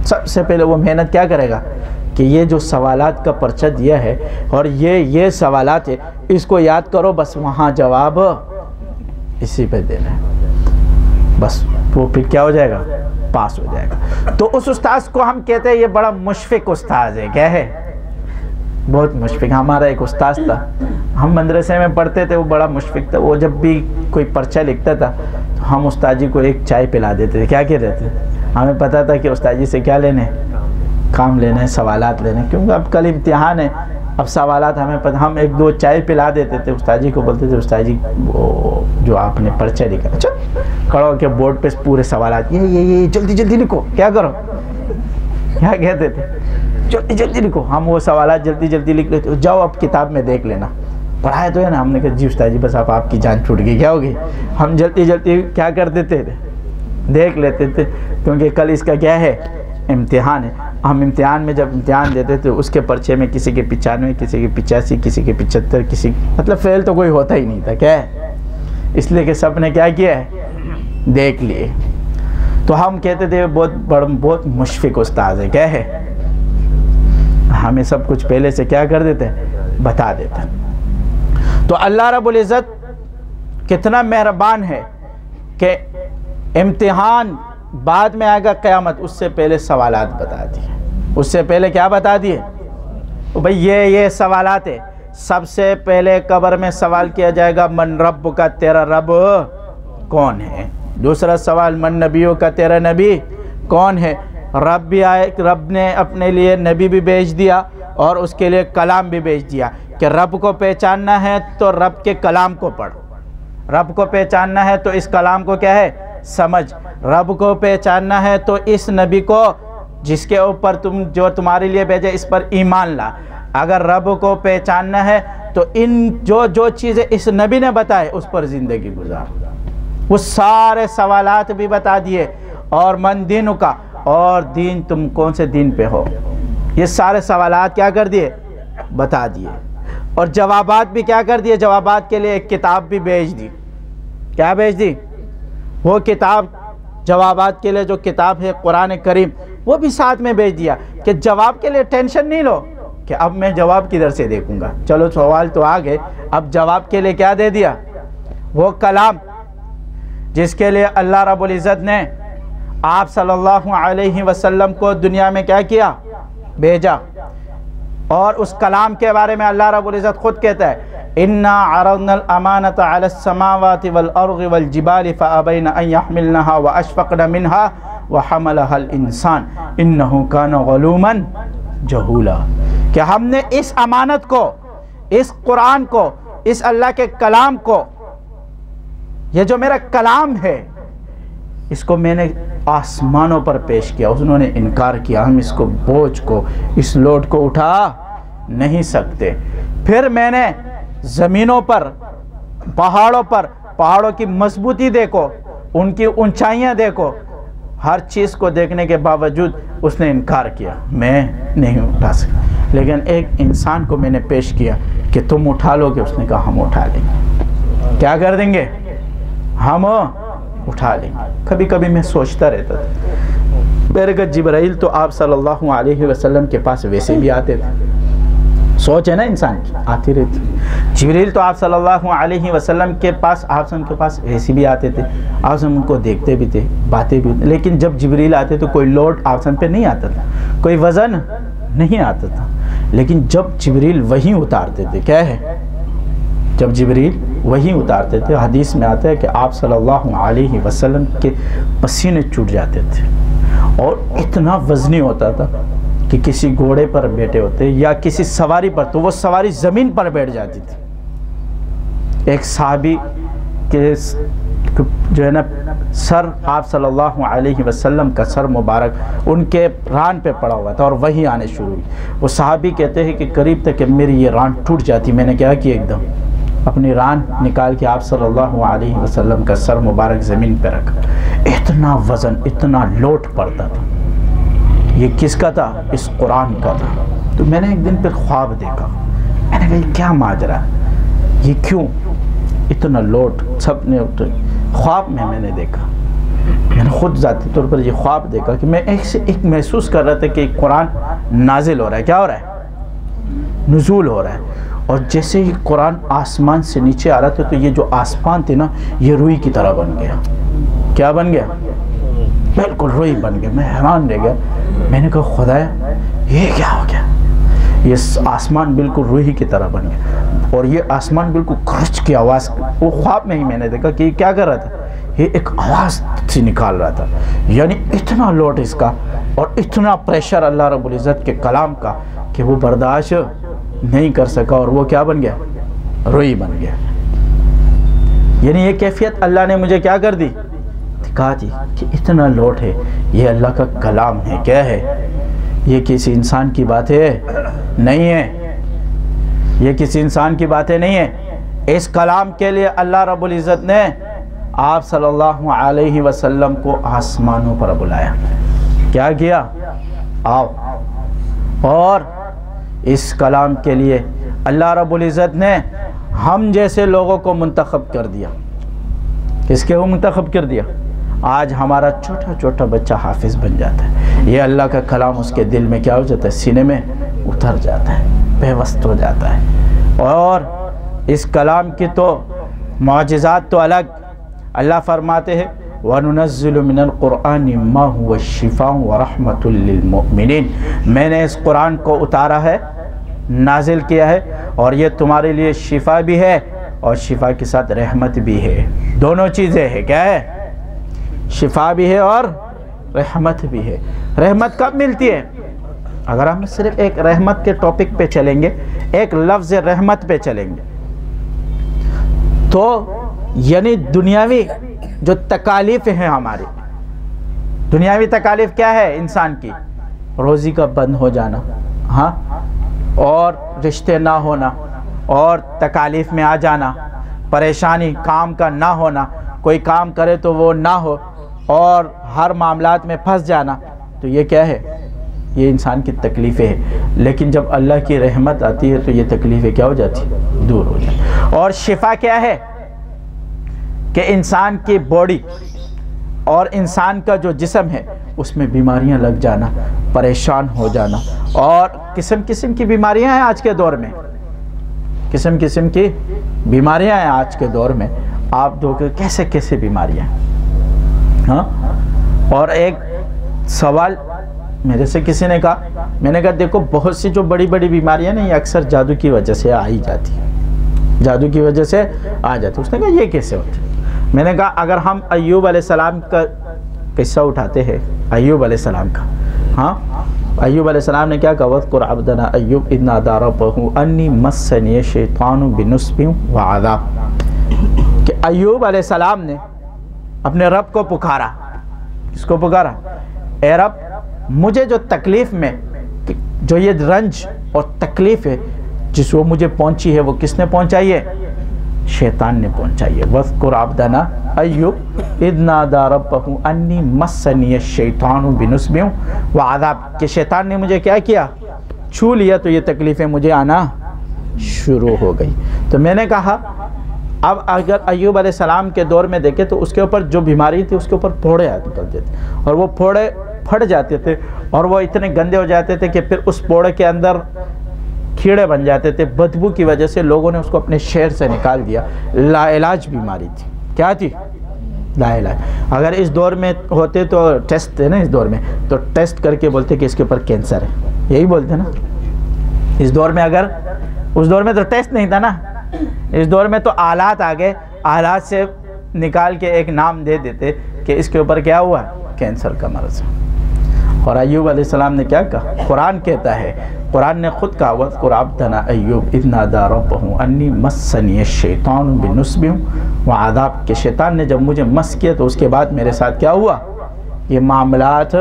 سب سے پہلے وہ محنت کیا کرے گا کہ یہ جو سوالات کا پرچہ دیا ہے اور یہ سوالات ہے، اس کو یاد کرو، بس وہاں جواب اسی پہ دینا ہے، بس وہ پھر کیا ہو جائے گا؟ پاس ہو جائے گا. تو اس استاذ کو ہم کہتے ہیں یہ بڑا مشفق استاذ ہے. کیا ہے؟ بہت مشفق. ہمارا ایک استاذ تھا، ہم مدرسے میں پڑھتے تھے، وہ بڑا مشفق تھا. وہ جب بھی کوئی پرچہ لکھتا تھا تو ہم استاد جی کو ایک چائے پلا دیتے تھے. کیا کہتے تھے؟ ہمیں پتا تھا کہ استاد جی سے کیا لینے، کام لینا ہے، سوالات لینے، کیونکہ اب کل امتحان ہے. اب سوالات ہمیں پتہ، ہم ایک دو چائے پلا دیتے تھے. استاد جی کو بولتے تھے استاد جی وہ جو آپ نے پرچہ لکھا، اچھا کھڑا ہو کے بورڈ پہ پورے سوالات یہ جلدی لکھو. کیا کرو؟ کیا کہتے تھے؟ جلدی لکھو. ہم وہ سوالات جلدی لکھ لیتے. جاؤ اب کتاب میں دیکھ لینا. پڑھایا تو ہے نا. ہم نے کہا جی استاد جی بس آپ کی جان چھوٹ گئی. کیا ہوگی؟ ہم جلدی کیا کرتے تھے؟ دیکھ لیتے تھے، کیونکہ کل اس کا کیا ہے؟ امتحان ہے. ہم امتحان میں جب امتحان دیتے تھے اس کے پرچے میں کسی کے 95، کسی کے 85، کسی کے 75، کسی مطلب فیل تو کوئی ہوتا ہی نہیں تھا. کیا ہے؟ اس لیے کہ سب نے کیا کیا ہے؟ دیکھ لیے. تو ہم کہتے تھے بہت مشفق استاذ ہے. کیا ہے؟ ہمیں سب کچھ پہلے سے کیا کر دیتے ہیں؟ بتا دیتے. تو اللہ رب العزت کتنا مہربان ہے کہ امتحان بعد میں آئے گا قیامت، اس سے پہلے سوالات بتا دیے. اس سے پہلے کیا بتا دیے؟ بھئی یہ سوالات ہے. سب سے پہلے قبر میں سوال کیا جائے گا من رب کا، تیرا رب کون ہے. دوسرا سوال من نبیوں کا، تیرا نبی کون ہے. رب بھی آئے، رب نے اپنے لیے نبی بھی بھیج دیا اور اس کے لیے کلام بھی بھیج دیا کہ رب کو پہچاننا ہے تو رب کے کلام کو پڑھ، رب کو پہچاننا ہے تو اس کلام کو کیا ہے؟ سمجھ. رب کو پہچاننا ہے تو اس نبی کو جس کے اوپر جو تمہارے لیے بھیجے اس پر ایمان لا. اگر رب کو پہچاننا ہے تو ان جو چیزیں اس نبی نے بتائے اس پر زندگی گزار. وہ سارے سوالات بھی بتا دیے. اور من دینوں کا، اور دین تم کون سے دین پہ ہو، یہ سارے سوالات کیا کر دیے؟ بتا دیے. اور جوابات بھی کیا کر دیے؟ جوابات کے لیے ایک کتاب بھی بھیج دی. کیا بھیج دی؟ وہ کتاب جوابات کے لیے جو کتاب ہے قرآن کریم، وہ بھی ساتھ میں بھیج دیا کہ جواب کے لیے ٹینشن نہیں لو کہ اب میں جواب کدھر سے دیکھوں گا. چلو سوال تو آ گئے، اب جواب کے لیے کیا دے دیا؟ وہ کلام جس کے لیے اللہ رب العزت نے آپ صلی اللہ علیہ وسلم کو دنیا میں کیا کیا؟ بھیجا. اور اس کلام کے بارے میں اللہ رب العزت خود کہتا ہے اِنَّا عَرَضْنَا الْأَمَانَةَ عَلَى السَّمَاوَاتِ وَالْأَرْضِ وَالْجِبَالِ فَأَبَيْنَ أَن يَحْمِلْنَهَا وَأَشْفَقْنَ مِنْهَا وَحَمَلَهَا الْإِنسَانُ إِنَّهُ كَانَ ظَلُومًا جَهُولًا کہ ہم نے اس امانت کو، اس قرآن کو، اس اللہ کے کلام کو، یہ جو میرا کلام ہے، اس کو میں نے آسمانوں پر پیش کیا. انہوں نے انکار کیا، ہم اس کو بوجھ کو، اس لوڈ کو اٹھا نہیں سکتے. پھر میں نے زمینوں پر، پہاڑوں پر، پہاڑوں کی مضبوطی دیکھو، ان کی اونچائیاں دیکھو، ہر چیز کو دیکھنے کے باوجود اس نے انکار کیا، میں نہیں اٹھا سکتا. لیکن ایک انسان کو میں نے پیش کیا کہ تم اٹھا لو گے، اس نے کہا ہم اٹھا لیں گے. کیا کر دیں گے؟ ہم اٹھا لیں گے. کبھی کبھی میں سوچتا رہتا تھا، میرے کہ جبرائیل تو آپ صلی اللہ علیہ وسلم کے پاس ویسے بھی آتے تھے. سوچ ہے نا انسان کی، آتی رہتی. جبرائیل تو آپ صلی اللہ علیہ وسلم کے پاس، آپ کے پاس ویسے بھی آتے تھے، آپ ان کو دیکھتے بھی تھے، باتیں بھی. لیکن جب جبرائیل آتے تو کوئی لوڈ آپ پہ نہیں آتا تھا، کوئی وزن نہیں آتا تھا. لیکن جب جبرائیل وحی اتارتے تھے، کیا ہے؟ جب جبرائیل وحی اتارتے تھے، حدیث میں آتا ہے کہ آپ صلی اللہ علیہ وسلم کے پسینے چھوٹ جاتے تھے اور اتنا وزنی ہوتا تھا کہ کسی گھوڑے پر بیٹھے ہوتے یا کسی سواری پر تو وہ سواری زمین پر بیٹھ جاتی تھی. ایک صحابی کے جو ہے نا سر، آپ صلی اللہ علیہ وسلم کا سر مبارک ان کے ران پہ پڑا ہوا تھا اور وہی آنے شروع ہوئی. وہ صحابی کہتے ہیں کہ قریب تک کہ میری یہ ران ٹوٹ جاتی. میں نے کیا کیا؟ ایک دم اپنی ران نکال کے آپ صلی اللہ علیہ وسلم کا سر مبارک زمین پہ رکھا. اتنا وزن، اتنا لوٹ پڑتا تھا. یہ کس کا تھا؟ اس قرآن کا تھا. تو میں نے ایک دن پھر خواب دیکھا. میں نے کہا یہ کیا ماجرا ہے، یہ کیوں اتنا لوٹ سب نے اٹھے. خواب میں نے دیکھا، میں نے خود ذاتی طور پر یہ خواب دیکھا کہ میں ایک محسوس کر رہا تھا کہ قرآن نازل ہو رہا ہے. کیا ہو رہا ہے؟ نزول ہو رہا ہے. اور جیسے ہی قرآن آسمان سے نیچے آ رہا تھا تو یہ جو آسمان تھے نا، یہ روئی کی طرح بن گیا. کیا بن گیا؟ بالکل روئی بن گیا. میں حیران رہ گیا. میں نے کہا خدایا یہ کیا ہو گیا؟ یہ آسمان بالکل روئی کی طرح بن گیا اور یہ آسمان بالکل کرچ کی آواز. وہ خواب میں ہی میں نے دیکھا کہ یہ کیا کر رہا تھا، یہ ایک آواز سے نکال رہا تھا. یعنی اتنا لوٹ اس کا اور اتنا پریشر اللہ رب العزت کے کلام کا کہ وہ برداشت نہیں کر سکا اور وہ کیا بن گیا؟ روئی بن گیا. یعنی یہ کیفیت اللہ نے مجھے کیا کر دی؟ دکھا دی کہ اتنا لوٹ ہے. یہ اللہ کا کلام ہے. کیا ہے؟ یہ کسی انسان کی باتیں نہیں ہے، یہ کسی انسان کی باتیں نہیں ہے. اس کلام کے لیے اللہ رب العزت نے آپ صلی اللہ علیہ وسلم کو آسمانوں پر بلایا. کیا کیا؟ آؤ. اور اس کلام کے لیے اللہ رب العزت نے ہم جیسے لوگوں کو منتخب کر دیا. کس کے وہ منتخب کر دیا؟ آج ہمارا چھوٹا چھوٹا بچہ حافظ بن جاتا ہے. یہ اللہ کا کلام اس کے دل میں کیا ہو جاتا ہے؟ سینے میں اتر جاتا ہے، پیوست ہو جاتا ہے. اور اس کلام کی تو معجزات تو الگ. اللہ فرماتے ہیں وَنُنَزِّلُ مِنَ الْقُرْآنِ مَا هُوَ شِفَاءٌ وَرَحْمَةٌ لِّلْمُؤْمِنِينَ. میں نے اس قرآن کو اتارا ہے، نازل کیا ہے اور یہ تمہارے لیے شفا بھی ہے اور شفا کے ساتھ رحمت بھی ہے. دونوں چیزیں ہیں. کیا ہے؟ شفا بھی ہے اور رحمت بھی ہے. رحمت کب ملتی ہے؟ اگر ہم صرف ایک رحمت کے ٹاپک پہ چلیں گے، ایک لفظ رحمت پہ چلیں گے تو یعنی دنیاوی جو تکالیف ہیں ہماری، دنیاوی تکالیف کیا ہے انسان کی؟ روزی کا بند ہو جانا، ہاں، اور رشتے نہ ہونا اور تکالیف میں آ جانا، پریشانی، کام کا نہ ہونا، کوئی کام کرے تو وہ نہ ہو اور ہر معاملات میں پھنس جانا. تو یہ کیا ہے؟ یہ انسان کی تکلیفیں ہیں. لیکن جب اللہ کی رحمت آتی ہے تو یہ تکلیفیں کیا ہو جاتی؟ دور ہو جاتی. اور شفا کیا ہے؟ کہ انسان کی باڈی اور انسان کا جو جسم ہے اس میں بیماریاں لگ جانا، پریشان ہو جانا. اور قسم قسم کی بیماریاں ہیں آج کے دور میں، قسم قسم کی بیماریاں ہیں آج کے دور میں. آپ دیکھیں کیسے کیسے بیماریاں ہیں. ہاں، اور ایک سوال میرے سے کسی نے کہا، میں نے کہا دیکھو بہت سی جو بڑی بڑی بیماریاں نا یہ اکثر جادو کی وجہ سے آئی جاتی ہے، جادو کی وجہ سے آ جاتی ہے۔ اس نے کہا یہ کیسے ہوتی ہے؟ میں نے کہا اگر ہم ایوب علیہ السلام کا قصہ اٹھاتے ہیں، ایوب علیہ السلام کا، ہاں ایوب علیہ السلام نے کیا کہا، وَاذْكُرْ عَبْدَنَا أَيُّوبَ إِذْ نَادَىٰ رَبَّهُ أَنِّي مَسَّنِيَ الشَّيْطَانُ بِنُصْبٍ وَعَذَابٍ، کہ ایوب علیہ السلام نے اپنے رب کو پکارا۔ کس کو پکارا؟ اے رب مجھے جو تکلیف میں، جو یہ رنج اور تکلیف ہے جس وہ مجھے پہنچی ہے، وہ کس نے پہنچائی ہے؟ شیطان نے پہنچائی ہے۔ وَاذْكُرْ عَبْدَنَا أَيُّوبَ إِذْ نَادَىٰ رَبَّهُ أَنِّي مَسَّنِيَ الشَّيْطَانُ بِنُصْبٍ وَعَذَابٍ، کہ شیطان نے مجھے کیا کیا؟ چھو لیا، تو یہ تکلیفیں مجھے آنا شروع ہو گئی۔ تو میں نے کہا اب اگر ایوب علیہ السلام کے دور میں دیکھیں تو اس کے اوپر جو بیماری تھی اس کے اوپر پھوڑے نکلتے تھے، اور وہ پھوڑے پھٹ جاتے تھے اور وہ اتنے گندے ہو جاتے تھے کہ پھر اس پھوڑے کے اندر کیڑے بن جاتے تھے۔ بدبو کی وجہ سے لوگوں نے اس کو اپنے شہر سے نکال دیا۔ لا علاج بیماری تھی۔ کیا تھی؟ لا علاج۔ اگر اس دور میں ہوتے تو ٹیسٹ تھے نا، اس دور میں تو ٹیسٹ کر کے بولتے کہ اس کے اوپر کینسر ہے، یہی بولتے نا اس دور میں۔ اگر اس دور میں تو ٹیسٹ نہیں تھا نا، اس دور میں تو آلات آ گئے، آلات سے نکال کے ایک نام دے دیتے کہ اس کے اوپر کیا ہوا، کینسر کا مرض ہے۔ اور ایوب علیہ السلام نے کیا کہا؟ قرآن کہتا ہے، قرآن نے خود کہا وَاذْكُرْ عَبْدَنَا أَيُّوبَ إِذْ نَادَىٰ رَبَّهُ أَنِّي مَسَّنِيَ الشَّيْطَانُ بِنُصْبٍ وَعَذَابٍ، کہ شیطان نے جب مجھے مس کیا تو اس کے بعد میرے ساتھ کیا ہوا؟ یہ معاملات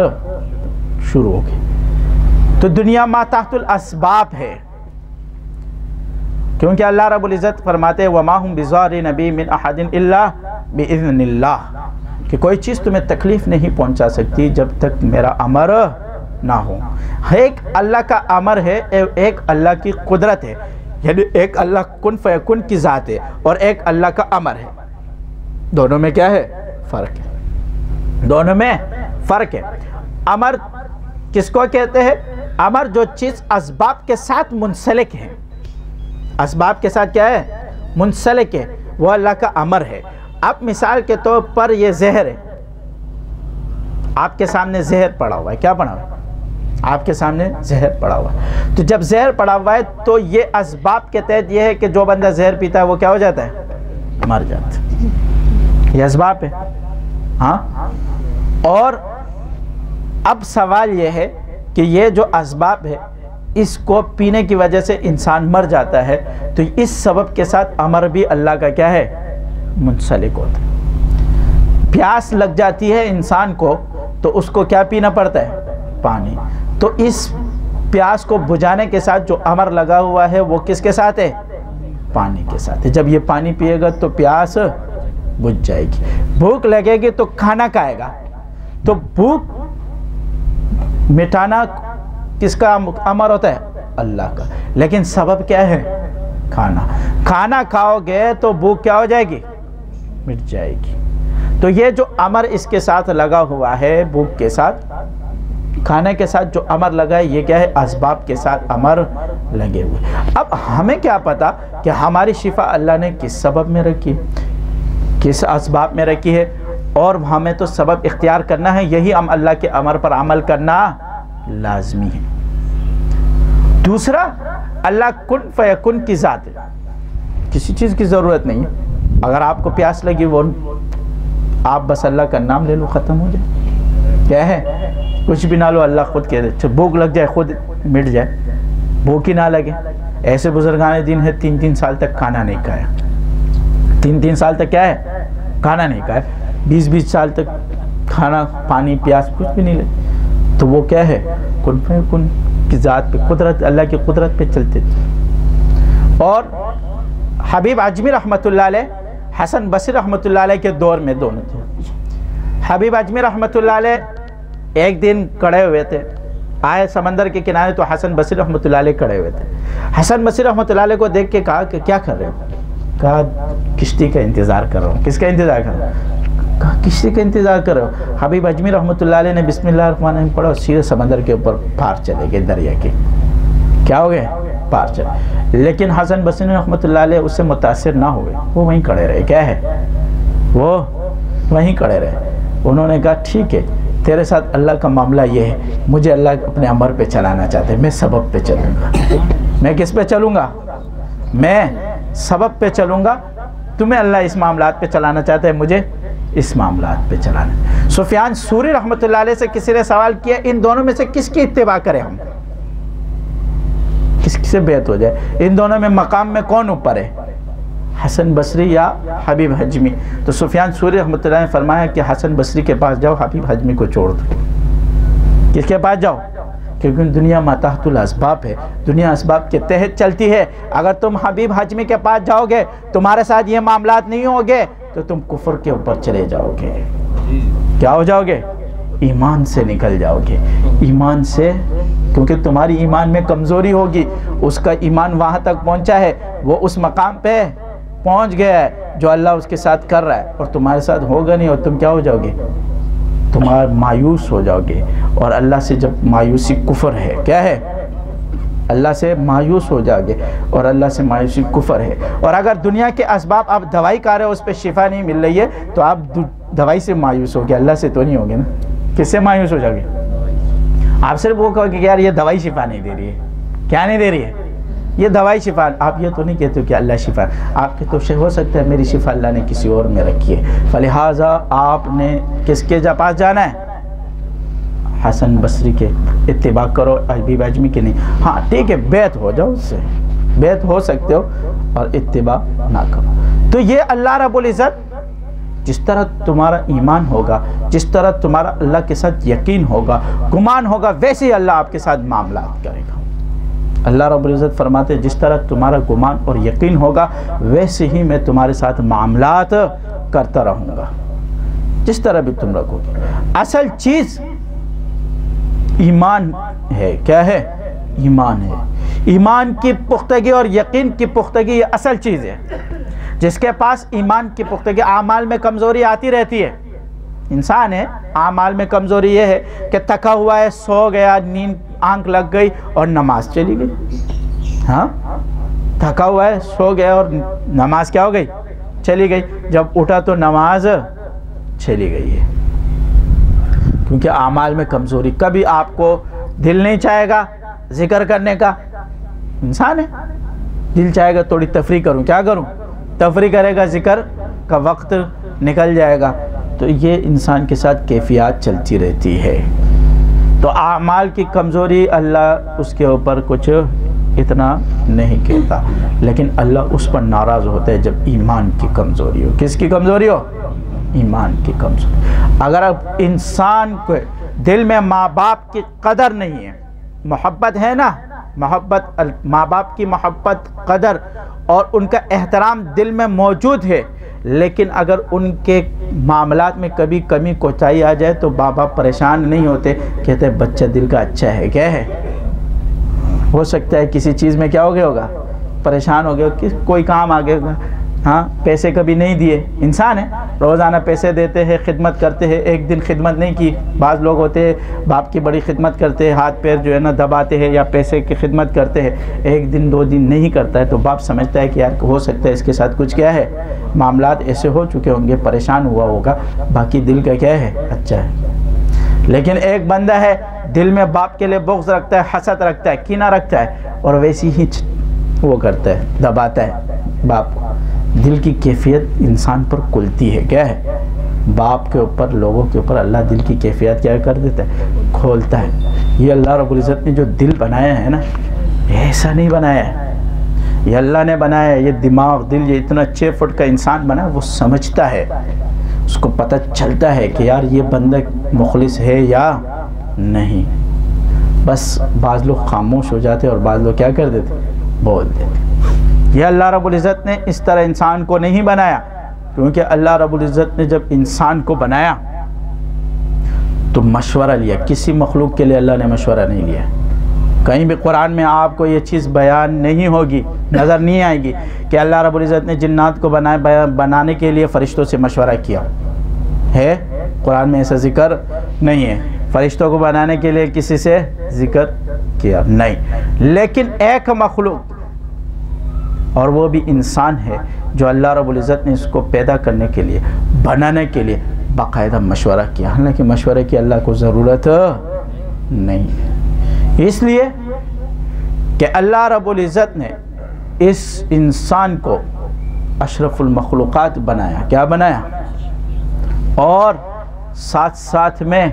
شروع ہو گئے۔ تو دنیا ما تحت الاسباب ہے، کیونکہ اللہ رب العزت فرماتے ہیں وَمَا هُمْ بِضَارِّينَ بِهِ مِنْ أَحَدٍ إِلَّا بِإِذْنِ اللَّهِ، کہ کوئی چیز تمہیں تکلیف نہیں پہنچا سکتی جب تک میرا امر نہ ہو۔ ایک اللہ کا امر ہے، ایک اللہ کی قدرت ہے، یعنی ایک اللہ کن فیکن کی ذات ہے اور ایک اللہ کا امر ہے۔ دونوں میں کیا ہے؟ فرق ہے، دونوں میں فرق ہے۔ امر کس کو کہتے ہیں؟ امر جو چیز اسباب کے ساتھ منسلک ہے، اسباب کے ساتھ کیا ہے؟ منسلک ہے، وہ اللہ کا امر ہے۔ اب مثال کے طور پر یہ زہر ہے، آپ کے سامنے زہر پڑا ہوا ہے، کیا پڑا ہوا ہے؟ آپ کے سامنے زہر پڑا ہوا ہے۔ تو جب زہر پڑا ہوا ہے تو یہ اسباب کے تحت یہ ہے کہ جو بندہ زہر پیتا ہے وہ کیا ہو جاتا ہے؟ مر جاتا ہے۔ یہ اسباب ہے، ہاں۔ اور اب سوال یہ ہے کہ یہ جو اسباب ہے اس کو پینے کی وجہ سے انسان مر جاتا ہے، تو اس سبب کے ساتھ امر بھی اللہ کا کیا ہے؟ منسلک ہوتا ہے۔ پیاس لگ جاتی ہے انسان کو تو اس کو کیا پینا پڑتا ہے؟ پانی۔ تو اس پیاس کو بجھانے کے ساتھ جو امر لگا ہوا ہے وہ کس کے ساتھ ہے؟ پانی کے ساتھ ہے۔ جب یہ پانی پیے گا تو پیاس بجھ جائے گی۔ بھوک لگے گی تو کھانا کھائے گا، تو بھوک مٹانا کس کا امر ہوتا ہے؟ اللہ کا، لیکن سبب کیا ہے؟ کھانا۔ کھانا کھاؤ گے تو بھوک کیا ہو جائے گی؟ مٹ جائے گی۔ تو یہ جو امر اس کے ساتھ لگا ہوا ہے، بھوک کے ساتھ، کھانے کے ساتھ جو امر لگا ہے، یہ کیا ہے؟ اسباب کے ساتھ امر لگے ہوئے۔ اب ہمیں کیا پتا کہ ہماری شفا اللہ نے کس سبب میں رکھی ہے، کس اسباب میں رکھی ہے، اور ہمیں تو سبب اختیار کرنا ہے، یہی ہم اللہ کے امر پر عمل کرنا لازمی ہے۔ دوسرا، اللہ کن فیکن کی ذات ہے، کسی چیز کی ضرورت نہیں ہے۔ اگر آپ کو پیاس لگی، وہ آپ بس اللہ کا نام لے لو، ختم ہو جائے۔ کیا ہے؟ کچھ بھی نہ لو، اللہ خود کہہ دے۔ بھوک لگ جائے خود مٹ جائے، بھوک ہی نہ لگے۔ ایسے بزرگان دین ہے 3 سال تک کھانا نہیں کھایا، 3 سال تک کیا ہے؟ کھانا نہیں کھایا، 20 سال تک کھانا پانی پیاس کچھ بھی نہیں لے، تو وہ کیا ہے؟ کن فیکن کی ذات پہ، قدرت، اللہ کی قدرت پہ چلتے تھے۔ اور حبیب اجمی رحمۃ اللہ علیہ، حسن بصری رحمۃ اللہ علیہ کے دور میں دونوں تھے۔ حبیب اجمی رحمۃ اللہ علیہ ایک دن کھڑے ہوئے تھے، آئے سمندر کے کنارے، تو حسن بصری رحمۃ اللہ علیہ کھڑے ہوئے تھے۔ حسن بصری رحمۃ اللہ علیہ کو دیکھ کے کہا کہ کیا کر رہے ہو؟ کہا کشتی کا انتظار کر رہا ہوں۔ کس کا انتظار کر رہا ہوں؟ کہا کشتی کا انتظار کر رہے ہو؟ حبیب اجمی رحمۃ اللہ علیہ نے بسم اللہ الرحمن الرحیم پڑھا اور سیدھے سمندر کے اوپر پار چلے گئے، دریا کے۔ کیا ہو گئے؟ پار چلے۔ لیکن حسن بصری رحمۃ اللہ علیہ اس سے متاثر نہ ہوئے، وہ وہیں کھڑے رہے۔ کیا ہے؟ وہ وہیں کھڑے رہے۔ انہوں نے کہا ٹھیک ہے، تیرے ساتھ اللہ کا معاملہ یہ ہے، مجھے اللہ اپنے امر پہ چلانا چاہتے ہیں، میں سبب پہ چلوں گا۔ میں کس پہ چلوں گا؟ میں سبب پہ چلوں گا۔ تمہیں اللہ اس معاملات پہ چلانا چاہتا ہے، مجھے اس معاملات پہ چلانا۔ سفیان ثوری رحمۃ اللہ علیہ سے کسی نے سوال کیا ان دونوں میں سے کس کی اتباع کریں ہم، کس سے بیعت ہو جائے، ان دونوں میں مقام میں کون اوپر ہے، حسن بصری یا حبیب حجمی؟ تو سفیان ثوری رحمۃ اللہ نے فرمایا کہ حسن بصری کے پاس جاؤ، حبیب حجمی کو چھوڑ دو۔ کس کے پاس جاؤ؟ کیونکہ دنیا ماتحت الاسباب ہے، دنیا اسباب کے تحت چلتی ہے۔ اگر تم حبیب حجمی کے پاس جاؤ گے، تمہارے ساتھ یہ معاملات نہیں ہوگے تو تم کفر کے اوپر چلے جاؤ گے۔ کیا ہو جاؤ گے؟ ایمان سے نکل جاؤ گے، ایمان سے، کیونکہ تمہاری ایمان میں کمزوری ہوگی۔ اس کا ایمان وہاں تک پہنچا ہے، وہ اس مقام پہ پہنچ گیا ہے جو اللہ اس کے ساتھ کر رہا ہے، اور تمہارے ساتھ ہوگا نہیں، اور تم کیا ہو جاؤ گے؟ تمہارا مایوس ہو جاؤ گے۔ اور اللہ سے جب مایوسی کفر ہے، کیا ہے؟ اللہ سے مایوس ہو جاؤ گے، اور اللہ سے مایوسی کفر ہے۔ اور اگر دنیا کے اسباب آپ دوائی کھا رہے ہو، اس پہ شفا نہیں مل رہی ہے، تو آپ دوائی سے مایوس ہو گے، اللہ سے تو نہیں ہوگے نا۔ کس سے مایوس ہو جاؤ گے؟ آپ صرف وہ کہو کہ یار یہ دوائی شفا نہیں دے رہی ہے۔ کیا نہیں دے رہی ہے؟ یہ دوائی شفا۔ آپ یہ تو نہیں کہتے ہو کہ اللہ شفا، آپ کے تو ہو سکتا ہے میری شفا اللہ نے کسی اور میں رکھی ہے، فلہٰذا آپ نے کس کے پاس جانا ہے؟ حسن بصری کے اتباع کرو، حبیب حجمی کے نہیں۔ ہاں ٹھیک ہے، بیعت ہو جاؤ اس سے، بیعت ہو سکتے ہو، اور اتباع نہ کرو۔ تو یہ اللہ رب العزت جس طرح تمہارا ایمان ہوگا، جس طرح تمہارا اللہ کے ساتھ یقین ہوگا، گمان ہوگا، ویسے ہی اللہ آپ کے ساتھ معاملات کرے گا۔ اللہ رب العزت فرماتے ہیں جس طرح تمہارا گمان اور یقین ہوگا، ویسے ہی میں تمہارے ساتھ معاملات کرتا رہوں گا، جس طرح بھی تم رکھو گے۔ اصل چیز ایمان ہے۔ کیا ہے؟ ایمان ہے۔ ایمان کی پختگی اور یقین کی پختگی یہ اصل چیز ہے۔ جس کے پاس ایمان کی پختگی، اعمال میں کمزوری آتی رہتی ہے، انسان ہے، اعمال میں کمزوری یہ ہے کہ تھکا ہوا ہے، سو گیا، نیند آنکھ لگ گئی اور نماز چلی گئی۔ ہاں تھکا ہوا ہے، سو گیا اور نماز کیا ہو گئی؟ چلی گئی۔ جب اٹھا تو نماز چلی گئی ہے، کیونکہ اعمال میں کمزوری۔ کبھی آپ کو دل نہیں چاہے گا ذکر کرنے کا، انسان ہے، دل چاہے گا تھوڑی تفریح کروں، کیا کروں؟ تفریح کرے گا، ذکر کا وقت نکل جائے گا۔ تو یہ انسان کے ساتھ کیفیات چلتی رہتی ہے۔ تو اعمال کی کمزوری اللہ اس کے اوپر کچھ اتنا نہیں کہتا، لیکن اللہ اس پر ناراض ہوتا ہے جب ایمان کی کمزوری ہو۔ کس کی کمزوری ہو؟ ایمان کی کمزوری۔ اگر اب انسان کو دل میں ماں باپ کی قدر نہیں ہے، محبت ہے نا، محبت، ماں باپ کی محبت، قدر اور ان کا احترام دل میں موجود ہے، لیکن اگر ان کے معاملات میں کبھی کمی کوتاہی آ جائے تو ماں باپ پریشان نہیں ہوتے، کہتے ہیں بچہ دل کا اچھا ہے۔ کیا ہے؟ ہو سکتا ہے کسی چیز میں کیا ہو گیا ہوگا، پریشان ہو گیا، کوئی کام آ گیا ہوگا، ہاں پیسے کبھی نہیں دیے، انسان ہے، روزانہ پیسے دیتے ہیں، خدمت کرتے ہیں، ایک دن خدمت نہیں کی۔ بعض لوگ ہوتے ہیں باپ کی بڑی خدمت کرتے ہیں، ہاتھ پیر جو ہے نا دباتے ہیں یا پیسے کی خدمت کرتے ہیں، ایک دن دو دن نہیں کرتا ہے تو باپ سمجھتا ہے کہ یار ہو سکتا ہے اس کے ساتھ کچھ کیا ہے، معاملات ایسے ہو چکے ہوں گے، پریشان ہوا ہوگا، باقی دل کا کیا ہے، اچھا ہے۔ لیکن ایک بندہ ہے دل میں باپ کے لیے بغض رکھتا ہے، حسد رکھتا ہے، کینہ رکھتا ہے، اور ویسی ہی وہ کرتا ہے، دباتا ہے باپ کو۔ دل کی کیفیت انسان پر کھلتی ہے، کیا ہے، باپ کے اوپر، لوگوں کے اوپر اللہ دل کی کیفیت کیا کر دیتا ہے، کھولتا ہے۔ یہ اللہ رب العزت نے جو دل بنایا ہے نا، ایسا نہیں بنایا ہے، یہ اللہ نے بنایا ہے۔ یہ دماغ، دل، یہ اتنا 6 فٹ کا انسان بنا، وہ سمجھتا ہے، اس کو پتہ چلتا ہے کہ یار یہ بندہ مخلص ہے یا نہیں۔ بس بعض لوگ خاموش ہو جاتے اور بعض لوگ کیا کر دیتے، بول دیتے۔ یہ اللہ رب العزت نے اس طرح انسان کو نہیں بنایا، کیونکہ اللہ رب العزت نے جب انسان کو بنایا تو مشورہ لیا۔ کسی مخلوق کے لیے اللہ نے مشورہ نہیں لیا۔ کہیں بھی قرآن میں آپ کو یہ چیز بیان نہیں ہوگی، نظر نہیں آئے گی کہ اللہ رب العزت نے جنات کو بنانے کے لیے فرشتوں سے مشورہ کیا ہے۔ قرآن میں ایسا ذکر نہیں ہے، فرشتوں کو بنانے کے لیے کسی سے ذکر کیا نہیں۔ لیکن ایک مخلوق، اور وہ بھی انسان ہے، جو اللہ رب العزت نے اس کو پیدا کرنے کے لیے، بنانے کے لیے باقاعدہ مشورہ کیا، حالانکہ مشورے کی اللہ کو ضرورت نہیں ہے، اس لیے کہ اللہ رب العزت نے اس انسان کو اشرف المخلوقات بنایا، کیا بنایا، اور ساتھ ساتھ میں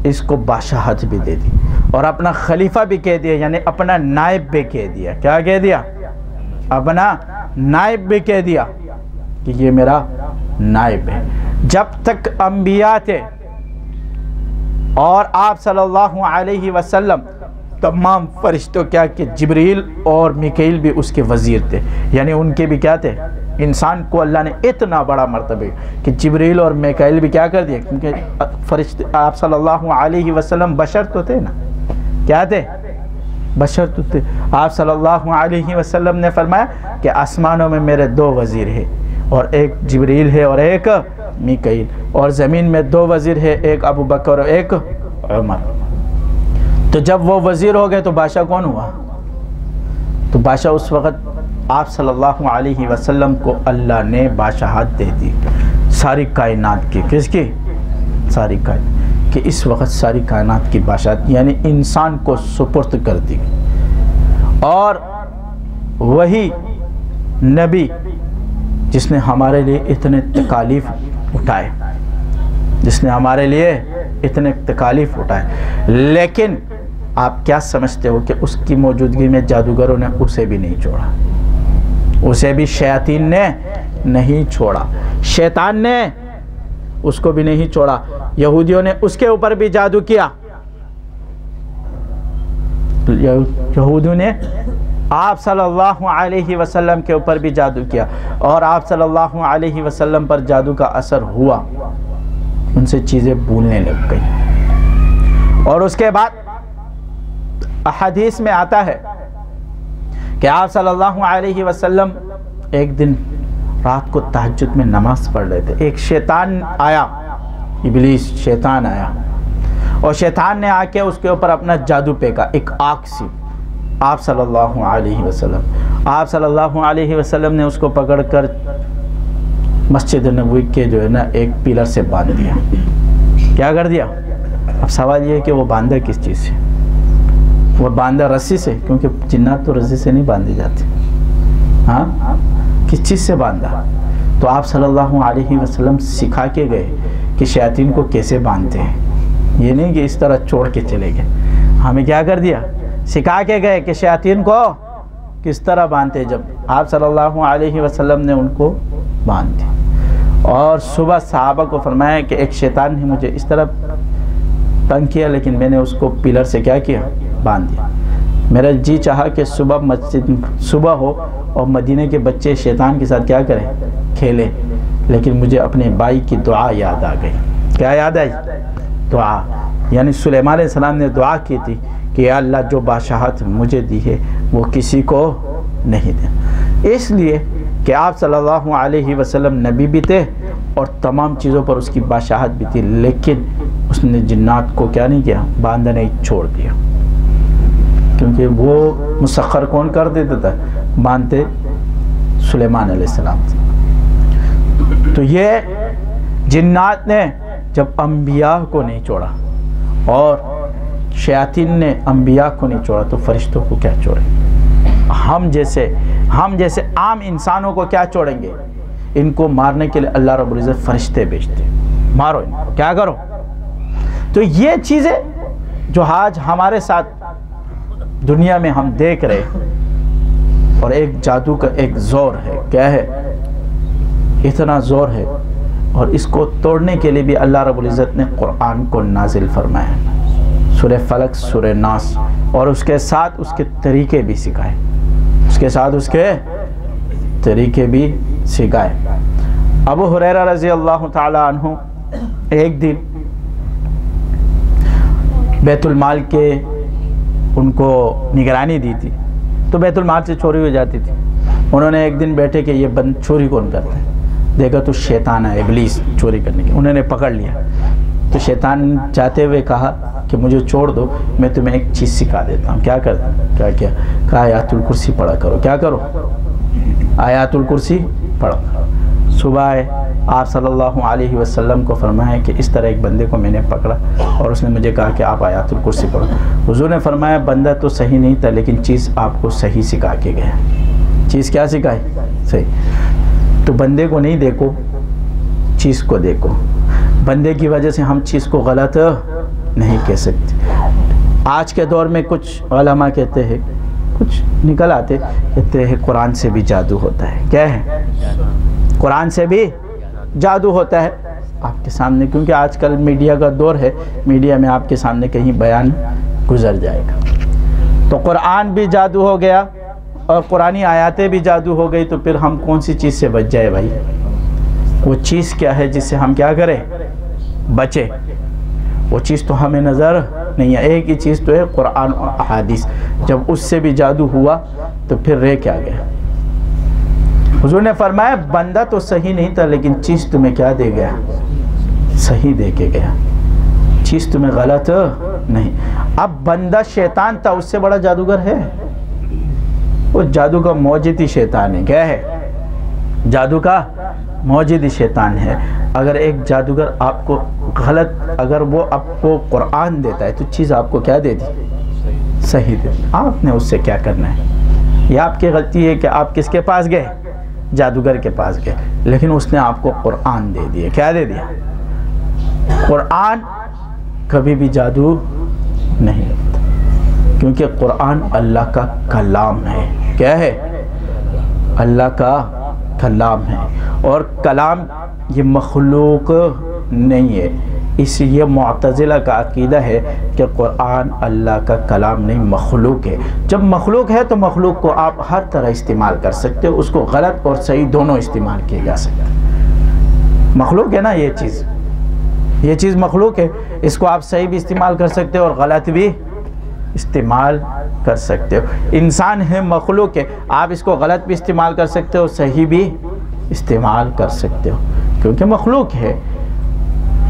اس کو بادشاہت بھی دے دی اور اپنا خلیفہ بھی کہہ دیا، یعنی اپنا نائب بھی کہہ دیا، کیا کہہ دیا، اپنا نائب بھی کہہ دیا کہ یہ میرا نائب ہے۔ جب تک انبیاء تھے اور آپ صلی اللہ علیہ وسلم تمام فرشتوں کیا کہ جبریل اور میکائیل بھی اس کے وزیر تھے، یعنی ان کے بھی کیا تھے، انسان کو اللہ نے اتنا بڑا مرتبہ کہ جبریل اور میکائیل بھی کیا کر دیا، کیونکہ فرشتے آپ صلی اللہ علیہ وسلم بشر تو تھے نا، کیا تھے، بشر تو تھے۔ آپ صلی اللہ علیہ وسلم نے فرمایا کہ آسمانوں میں میرے 2 وزیر ہیں، اور ایک جبریل ہے اور ایک میکائیل، اور زمین میں 2 وزیر ہے، ایک ابو بکر اور ایک عمر۔ تو جب وہ وزیر ہو گئے تو بادشاہ کون ہوا؟ تو بادشاہ اس وقت آپ صلی اللہ علیہ وسلم کو اللہ نے بادشاہت دے دی ساری کائنات کی، کس کی؟ ساری کائنات، کہ اس وقت ساری کائنات کی بادشاہت یعنی انسان کو سپرد کر دی، اور وہی نبی جس نے ہمارے لیے اتنے تکالیف اٹھائے، جس نے ہمارے لیے اتنے تکالیف اٹھائے، لیکن آپ کیا سمجھتے ہو کہ اس کی موجودگی میں جادوگروں نے اسے بھی نہیں چھوڑا، اسے بھی شیاطین نے نہیں چھوڑا، شیطان نے اس کو بھی نہیں چھوڑا، یہودیوں نے اس کے اوپر بھی جادو کیا، یہودیوں نے آپ صلی اللہ علیہ وسلم کے اوپر بھی جادو کیا، اور آپ صلی اللہ علیہ وسلم پر جادو کا اثر ہوا، ان سے چیزیں بھولنے لگ گئی۔ اور اس کے بعد احادیث میں آتا ہے کہ آپ صلی اللہ علیہ وسلم ایک دن رات کو تہجد میں نماز پڑھ رہے تھے، ایک شیطان آیا، ابلیس شیطان آیا، اور شیطان نے آ کے اس کے اوپر اپنا جادو پھینکا، ایک آگ سی، آپ صلی اللہ علیہ وسلم نے اس کو پکڑ کر مسجد نبوی کے جو ہے نا ایک پیلر سے باندھ دیا۔ کیا کر دیا؟ اب سوال یہ ہے کہ وہ باندھا کس چیز سے؟ وہ باندھا رسی سے، کیونکہ جنات تو رسی سے نہیں باندھے جاتے، ہاں کس چیز سے باندھا؟ تو آپ صلی اللہ علیہ وسلم سکھا کے گئے کہ شیاطین کو کیسے باندھتے ہیں، یہ نہیں کہ اس طرح چھوڑ کے چلے گئے، ہمیں کیا کر دیا، سکھا کے گئے کہ شیاطین کو کس طرح باندھتے۔ جب آپ صلی اللہ علیہ وسلم نے ان کو باندھ دیا، اور صبح صحابہ کو فرمایا کہ ایک شیطان نے مجھے اس طرح تنگ کیا، لیکن میں نے اس کو پلر سے کیا کیا، باندھ دیا۔ میرا جی چاہا کہ صبح ہو اور مدینے کے بچے شیطان کے ساتھ کیا کریں، کھیلے، لیکن مجھے اپنے بھائی کی دعا یاد آ گئی۔ کیا یاد آئی؟ دعا، یعنی سلیمان علیہ السلام نے دعا کی تھی کہ یا اللہ جو بادشاہت مجھے دی ہے وہ کسی کو نہیں دے، اس لیے کہ آپ صلی اللہ علیہ وسلم نبی بھی تھے اور تمام چیزوں پر اس کی بادشاہت بھی تھی، لیکن اس نے جنات کو کیا نہیں کیا، باندھا نہیں، چھوڑ دیا، کیونکہ وہ مسخر کون کر دیتا تھا، باندھتے سلیمان علیہ السلام تھے۔ تو یہ جنات نے جب انبیاء کو نہیں چھوڑا اور شیاطین نے انبیاء کو نہیں چھوڑا تو فرشتوں کو کیا چھوڑیں؟ ہم جیسے عام انسانوں کو کیا چھوڑیں گے؟ ان کو مارنے کے لیے اللہ رب العزت فرشتے بھیجتے، مارو ان کو، کیا کرو۔ تو یہ چیزیں جو آج ہمارے ساتھ دنیا میں ہم دیکھ رہے ہیں، اور ایک جادو کا ایک زور ہے، کیا ہے، اتنا زور ہے، اور اس کو توڑنے کے لیے بھی اللہ رب العزت نے قرآن کو نازل فرمایا، سورہ فلق، سورہ ناس، اور اس کے ساتھ اس کے طریقے بھی سکھائے، اس کے ساتھ اس کے طریقے بھی سکھائے۔ ابو ہریرہ رضی اللہ تعالی عنہ ایک دن بیت المال کے ان کو نگرانی دی تھی، تو بیت المال سے چوری ہو جاتی تھی۔ انہوں نے ایک دن بیٹھے کہ یہ بند چوری کون کرتا ہے، دیکھا تو شیطان ہے، ابلیس چوری کرنے کے، انہوں نے پکڑ لیا۔ تو شیطان چاہتے ہوئے کہا کہ مجھے چھوڑ دو، میں تمہیں ایک چیز سکھا دیتا ہوں۔ کیا کرتا؟ کیا کہا آیات الکرسی پڑھا کرو۔ کیا کرو؟ آیات الکرسی پڑھو۔ صبح آئے، آپ صلی اللہ علیہ وسلم کو فرمایا کہ اس طرح ایک بندے کو میں نے پکڑا اور اس نے مجھے کہا کہ آپ آیات الکرسی پڑھو. حضور نے فرمایا بندہ تو صحیح نہیں تھا لیکن چیز آپ کو صحیح سکھا کے گیا. چیز کیا سکھائی؟ صحیح. تو بندے کو نہیں دیکھو، چیز کو دیکھو. بندے کی وجہ سے ہم چیز کو غلط نہیں کہہ سکتے. آج کے دور میں کچھ علماء کہتے ہیں، کچھ نکل آتے کہتے ہیں قرآن سے بھی جادو ہوتا ہے. کیا ہے؟ قرآن سے بھی جادو ہوتا ہے. آپ کے سامنے، کیونکہ آج کل میڈیا کا دور ہے، میڈیا میں آپ کے سامنے کہیں بیان گزر جائے گا. تو قرآن بھی جادو ہو گیا اور قرآنی آیاتیں بھی جادو ہو گئی، تو پھر ہم کون سی چیز سے بچ جائے بھائی؟ وہ چیز کیا ہے جس سے ہم کیا کریں؟ بچے. وہ چیز تو ہمیں نظر نہیں ہے. ایک ہی چیز تو ہے قرآن اور احادیث. جب اس سے بھی جادو ہوا تو پھر رہ کیا گیا؟ حضور نے فرمایا بندہ تو صحیح نہیں تھا لیکن چیز تمہیں کیا دے گیا؟ صحیح دے کے گیا. چیز تمہیں غلط نہیں. اب بندہ شیطان تھا، اس سے بڑا جادوگر ہے؟ وہ جادو کا موجد ہی شیطان ہے. کیا ہے؟ جادو کا موجد ہی شیطان ہے. اگر ایک جادوگر آپ کو غلط، اگر وہ آپ کو قرآن دیتا ہے تو چیز آپ کو کیا دے دی؟ صحیح دے دی. آپ نے اس سے کیا کرنا ہے؟ یہ آپ کی غلطی ہے کہ آپ کس کے پاس گئے؟ جادوگر کے پاس گئے. لیکن اس نے آپ کو قرآن دے دیا. کیا دے دیا؟ قرآن کبھی بھی جادو نہیں ہوتا، کیونکہ قرآن اللہ کا کلام ہے. کیا ہے؟ اللہ کا کلام ہے. اور کلام یہ مخلوق نہیں ہے. اس لیے معتزلہ کا عقیدہ ہے کہ قرآن اللہ کا کلام نہیں، مخلوق ہے. جب مخلوق ہے تو مخلوق کو آپ ہر طرح استعمال کر سکتے ہو. اس کو غلط اور صحیح دونوں استعمال کیے جا سکتے. مخلوق ہے نا یہ چیز مخلوق ہے. اس کو آپ صحیح بھی استعمال کر سکتے ہو اور غلط بھی استعمال کر سکتے ہو. انسان ہے، مخلوق ہے. آپ اس کو غلط بھی استعمال کر سکتے ہو، صحیح بھی استعمال کر سکتے ہو، کیونکہ مخلوق ہے.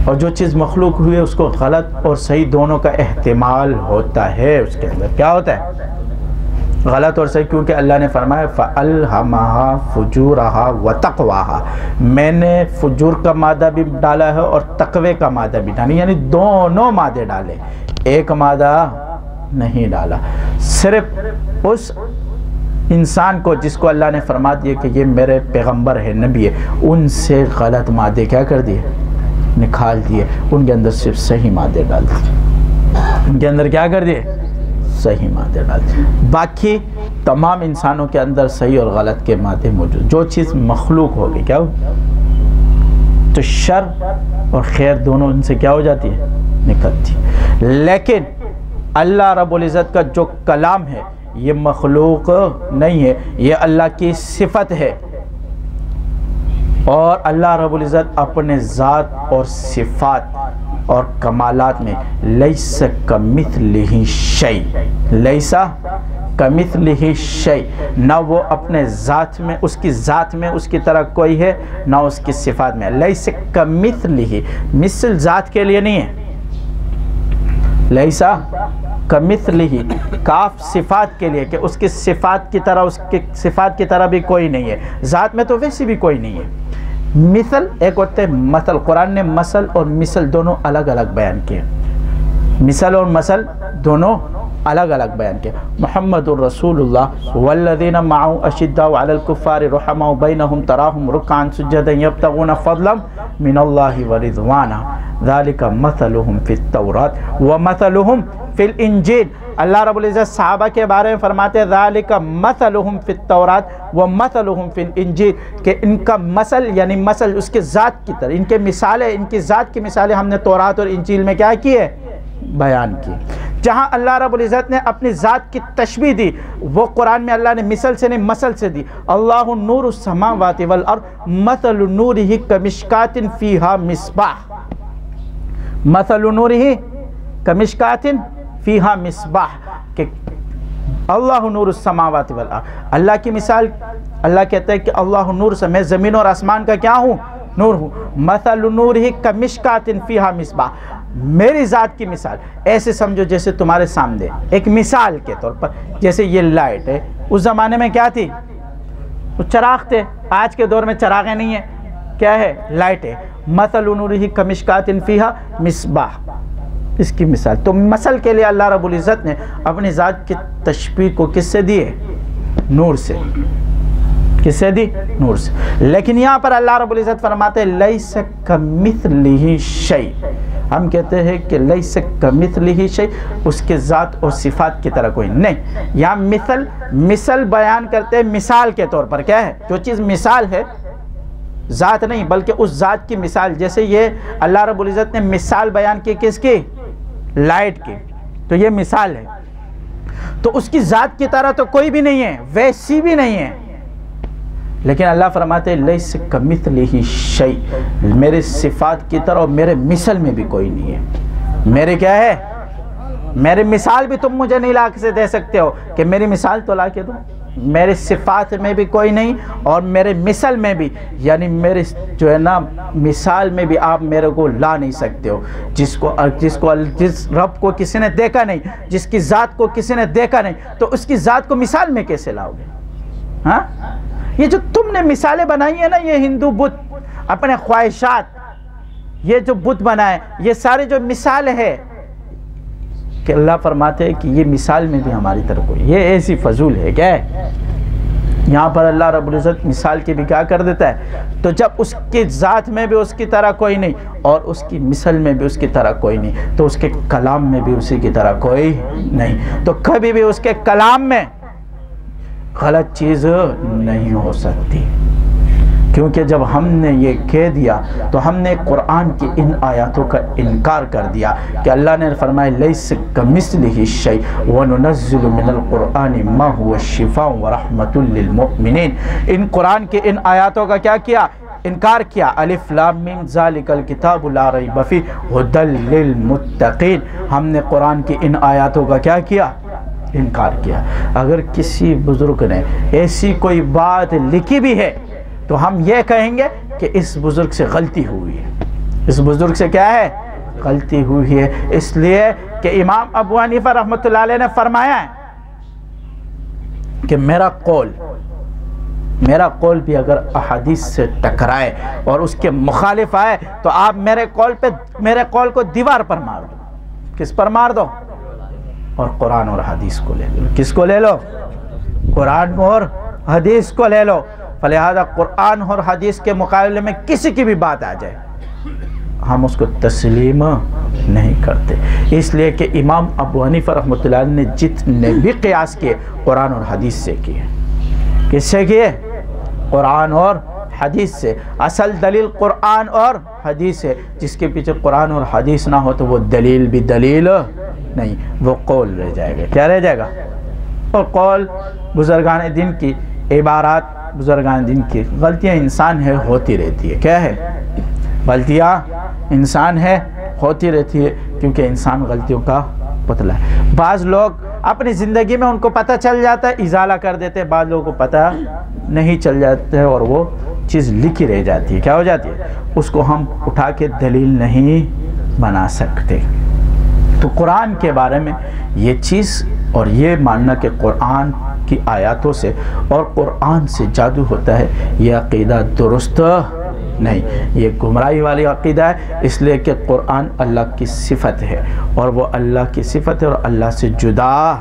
اور جو چیز مخلوق ہوئی ہے اس کو غلط اور صحیح دونوں کا احتمال ہوتا ہے. اس کے اندر کیا ہوتا ہے؟ غلط اور صحیح. کیونکہ اللہ نے فرمایا فَأَلْهَمَهَا فُجُورَهَا وَتَقْوَاهَا. میں نے فجور کا مادہ بھی ڈالا ہے اور تقوی کا مادہ بھی ڈالا، یعنی دونوں مادے ڈالے، ایک مادہ نہیں ڈالا. صرف اس انسان کو جس کو اللہ نے فرما دیا کہ یہ میرے پیغمبر ہے، نبی ہے، ان سے غلط مادے کیا کر دیے؟ نکال دیے. ان کے اندر صرف صحیح مادے ڈال دیے. ان کے اندر کیا کر دیے؟ صحیح مادے ڈال دیے. باقی تمام انسانوں کے اندر صحیح اور غلط کے مادے موجود. جو چیز مخلوق ہوگی کیا ہو تو شر اور خیر دونوں ان سے کیا ہو جاتی ہے؟ نکلتی. لیکن اللہ رب العزت کا جو کلام ہے یہ مخلوق نہیں ہے، یہ اللہ کی صفت ہے. اور اللہ رب العزت اپنے ذات اور صفات اور کمالات میں لیس کمثلہ شیء، لیس کمثلہ شیء، نہ وہ اپنے ذات میں، اس کی ذات میں اس کی طرح کوئی ہے، نہ اس کی صفات میں. لیس کمثلہ، مثل ذات کے لیے نہیں ہے. لیسا کمثلہ، کاف صفات کے لیے کہ اس کی صفات کی طرح، اس کی صفات کی طرح بھی کوئی نہیں ہے. ذات میں تو ویسی بھی کوئی نہیں ہے. مثل ایک ہوتا ہے مثل. قرآن نے مثل اور مثل دونوں الگ الگ بیان کیے. مثل اور مثل دونوں الگ الگ بیان کیے. محمد الرسول اللہ والذین معه اشداء علی الکفار رحماء بینہم تراہم رکعا سجدا یبتغون فضلا من اللہ ورضوانا ذالک مثلہم فی التوراۃ ومثلہم فی الانجیل. اللہ رب العزت صحابہ کے بارے میں فرماتے ہیں ذالک مثلہم فی التوراۃ ومثلہم فی الانجیل، کہ ان کا مثل یعنی مثل اس کے ذات کی طرح، ان کے مثالیں، ان کی ذات کی مثالیں ہم نے تورات اور انجیل میں کیا کی ہے؟ بیان کی. جہاں اللہ رب العزت نے اپنی ذات کی تشبیہ دی وہ قرآن میں اللہ نے مثل سے نہیں مثل سے دی. اللہ نور السماوات والارض مثل نورہ کمشکات فیہا مصباح، مثل نورہ کمشکات فیہا مصباح، کہ اللہ نور السماوات والارض، اللہ کی مثال. اللہ کہتا ہے کہ اللہ نور سے، میں زمین اور آسمان کا کیا ہوں؟ نور ہوں. مثل نورہ کمشکات فیہا مصباح، میری ذات کی مثال ایسے سمجھو جیسے تمہارے سامنے ایک مثال کے طور پر، جیسے یہ لائٹ ہے. اس زمانے میں کیا تھی؟ وہ چراغ تھے. آج کے دور میں چراغیں نہیں ہیں. کیا ہے؟ لائٹ ہے. مثل نورہ کمشکات فیہا مصباح، اس کی مثال. تو مثل کے لیے اللہ رب العزت نے اپنی ذات کی تشبیہ کو کس سے دی ہے؟ نور سے. کس سے دی؟ نور سے. لیکن یہاں پر اللہ رب العزت فرماتے ہیں لیس کمثلہ شیء. ہم کہتے ہیں کہ لیس کمثلہ شیء، اس کے ذات اور صفات کی طرح کوئی نہیں. یہاں مثل بیان کرتے ہیں مثال کے طور پر. کیا ہے؟ جو چیز مثال ہے، ذات نہیں بلکہ اس ذات کی مثال. جیسے یہ اللہ رب العزت نے مثال بیان کی کس کی؟ لائٹ کی. تو یہ مثال ہے. تو اس کی ذات کی طرح تو کوئی بھی نہیں ہے، ویسی بھی نہیں ہے. لیکن اللہ فرماتے ہیں لیس کمثلہ شیء، میرے صفات کی طرح اور میرے مثل میں بھی کوئی نہیں ہے. میرے کیا ہے؟ میرے مثال بھی تم مجھے نہیں لا کے دے سکتے ہو کہ میری مثال تو لا کے دو. میرے صفات میں بھی کوئی نہیں اور میرے مثل میں بھی، یعنی میرے جو ہے نا مثال میں بھی آپ میرے کو لا نہیں سکتے ہو. جس رب کو کسی نے دیکھا نہیں، جس کی ذات کو کسی نے دیکھا نہیں، تو اس کی ذات کو مثال میں کیسے لاؤ گے؟ ہاں، یہ جو تم نے مثالیں بنائی ہیں نا، یہ ہندو بت اپنے خواہشات، یہ جو بت بنائے، یہ سارے جو مثال ہے، کہ اللہ فرماتے ہیں کہ یہ مثال میں بھی ہماری طرف کوئی، یہ ایسی فضول ہے. کیا ہے؟ یہاں پر اللہ رب العزت مثال کی بھی کیا کر دیتا ہے؟ تو جب اس کی ذات میں بھی اس کی طرح کوئی نہیں اور اس کی مثل میں بھی اس کی طرح کوئی نہیں، تو اس کے کلام میں بھی اسی کی طرح کوئی نہیں. تو کبھی بھی اس کے کلام میں غلط چیز نہیں ہو سکتی. کیونکہ جب ہم نے یہ کہہ دیا تو ہم نے قرآن کی ان آیاتوں کا انکار کر دیا کہ اللہ نے فرمایا لیس کمثلہ شیء وننزل من القرآن ما هو شفاء ورحمۃ للمؤمنین. ان قرآن کے ان آیاتوں کا کیا کیا؟ انکار کیا. الف لام میم ذالک الکتاب لا ریب فیہ ھدی للمتقین. ہم نے قرآن کی ان آیاتوں کا کیا کیا؟ انکار کیا. اگر کسی بزرگ نے ایسی کوئی بات لکھی بھی ہے تو ہم یہ کہیں گے کہ اس بزرگ سے غلطی ہوئی ہے. اس بزرگ سے کیا ہے؟ غلطی ہوئی ہے. اس لیے کہ امام ابو حنیفہ رحمۃ اللہ علیہ نے فرمایا ہے کہ میرا قول بھی اگر احادیث سے ٹکرائے اور اس کے مخالف آئے تو آپ میرے قول کو دیوار پر مار دو. کس پر مار دو؟ اور قرآن اور حدیث کو لے لو. کس کو لے لو؟ قرآن اور حدیث کو لے لو. فلہذا قرآن اور حدیث کے مقابلے میں کسی کی بھی بات آ جائے ہم اس کو تسلیم نہیں کرتے. اس لیے کہ امام ابو حنیفہ رحمۃ اللہ علیہ نے جتنے بھی قیاس کیے قرآن اور حدیث سے کیے. کس سے کیے؟ قرآن اور حدیث سے. اصل دلیل قرآن اور حدیث ہے. جس کے پیچھے قرآن اور حدیث نہ ہو تو وہ دلیل بھی دلیل نہیں، وہ قول رہ جائے گا. کیا رہ جائے گا؟ اور قول بزرگان دین کی عبارات، بزرگان دین کی غلطیاں انسان ہے ہوتی رہتی ہے. کیا ہے؟ غلطیاں انسان ہے ہوتی رہتی ہے کیونکہ انسان غلطیوں کا پتلا ہے. بعض لوگ اپنی زندگی میں ان کو پتہ چل جاتا ہے ازالہ کر دیتے ہیں، بعض لوگوں کو پتہ نہیں چل جاتا ہے اور وہ چیز لکھی رہ جاتی ہے. کیا ہو جاتی ہے؟ اس کو ہم اٹھا کے دلیل نہیں بنا سکتے. تو قرآن کے بارے میں یہ چیز اور یہ ماننا کہ قرآن کی آیاتوں سے اور قرآن سے جادو ہوتا ہے، یہ عقیدہ درست نہیں، یہ گمراہی والی عقیدہ ہے. اس لیے کہ قرآن اللہ کی صفت ہے اور وہ اللہ کی صفت ہے اور اللہ سے جدا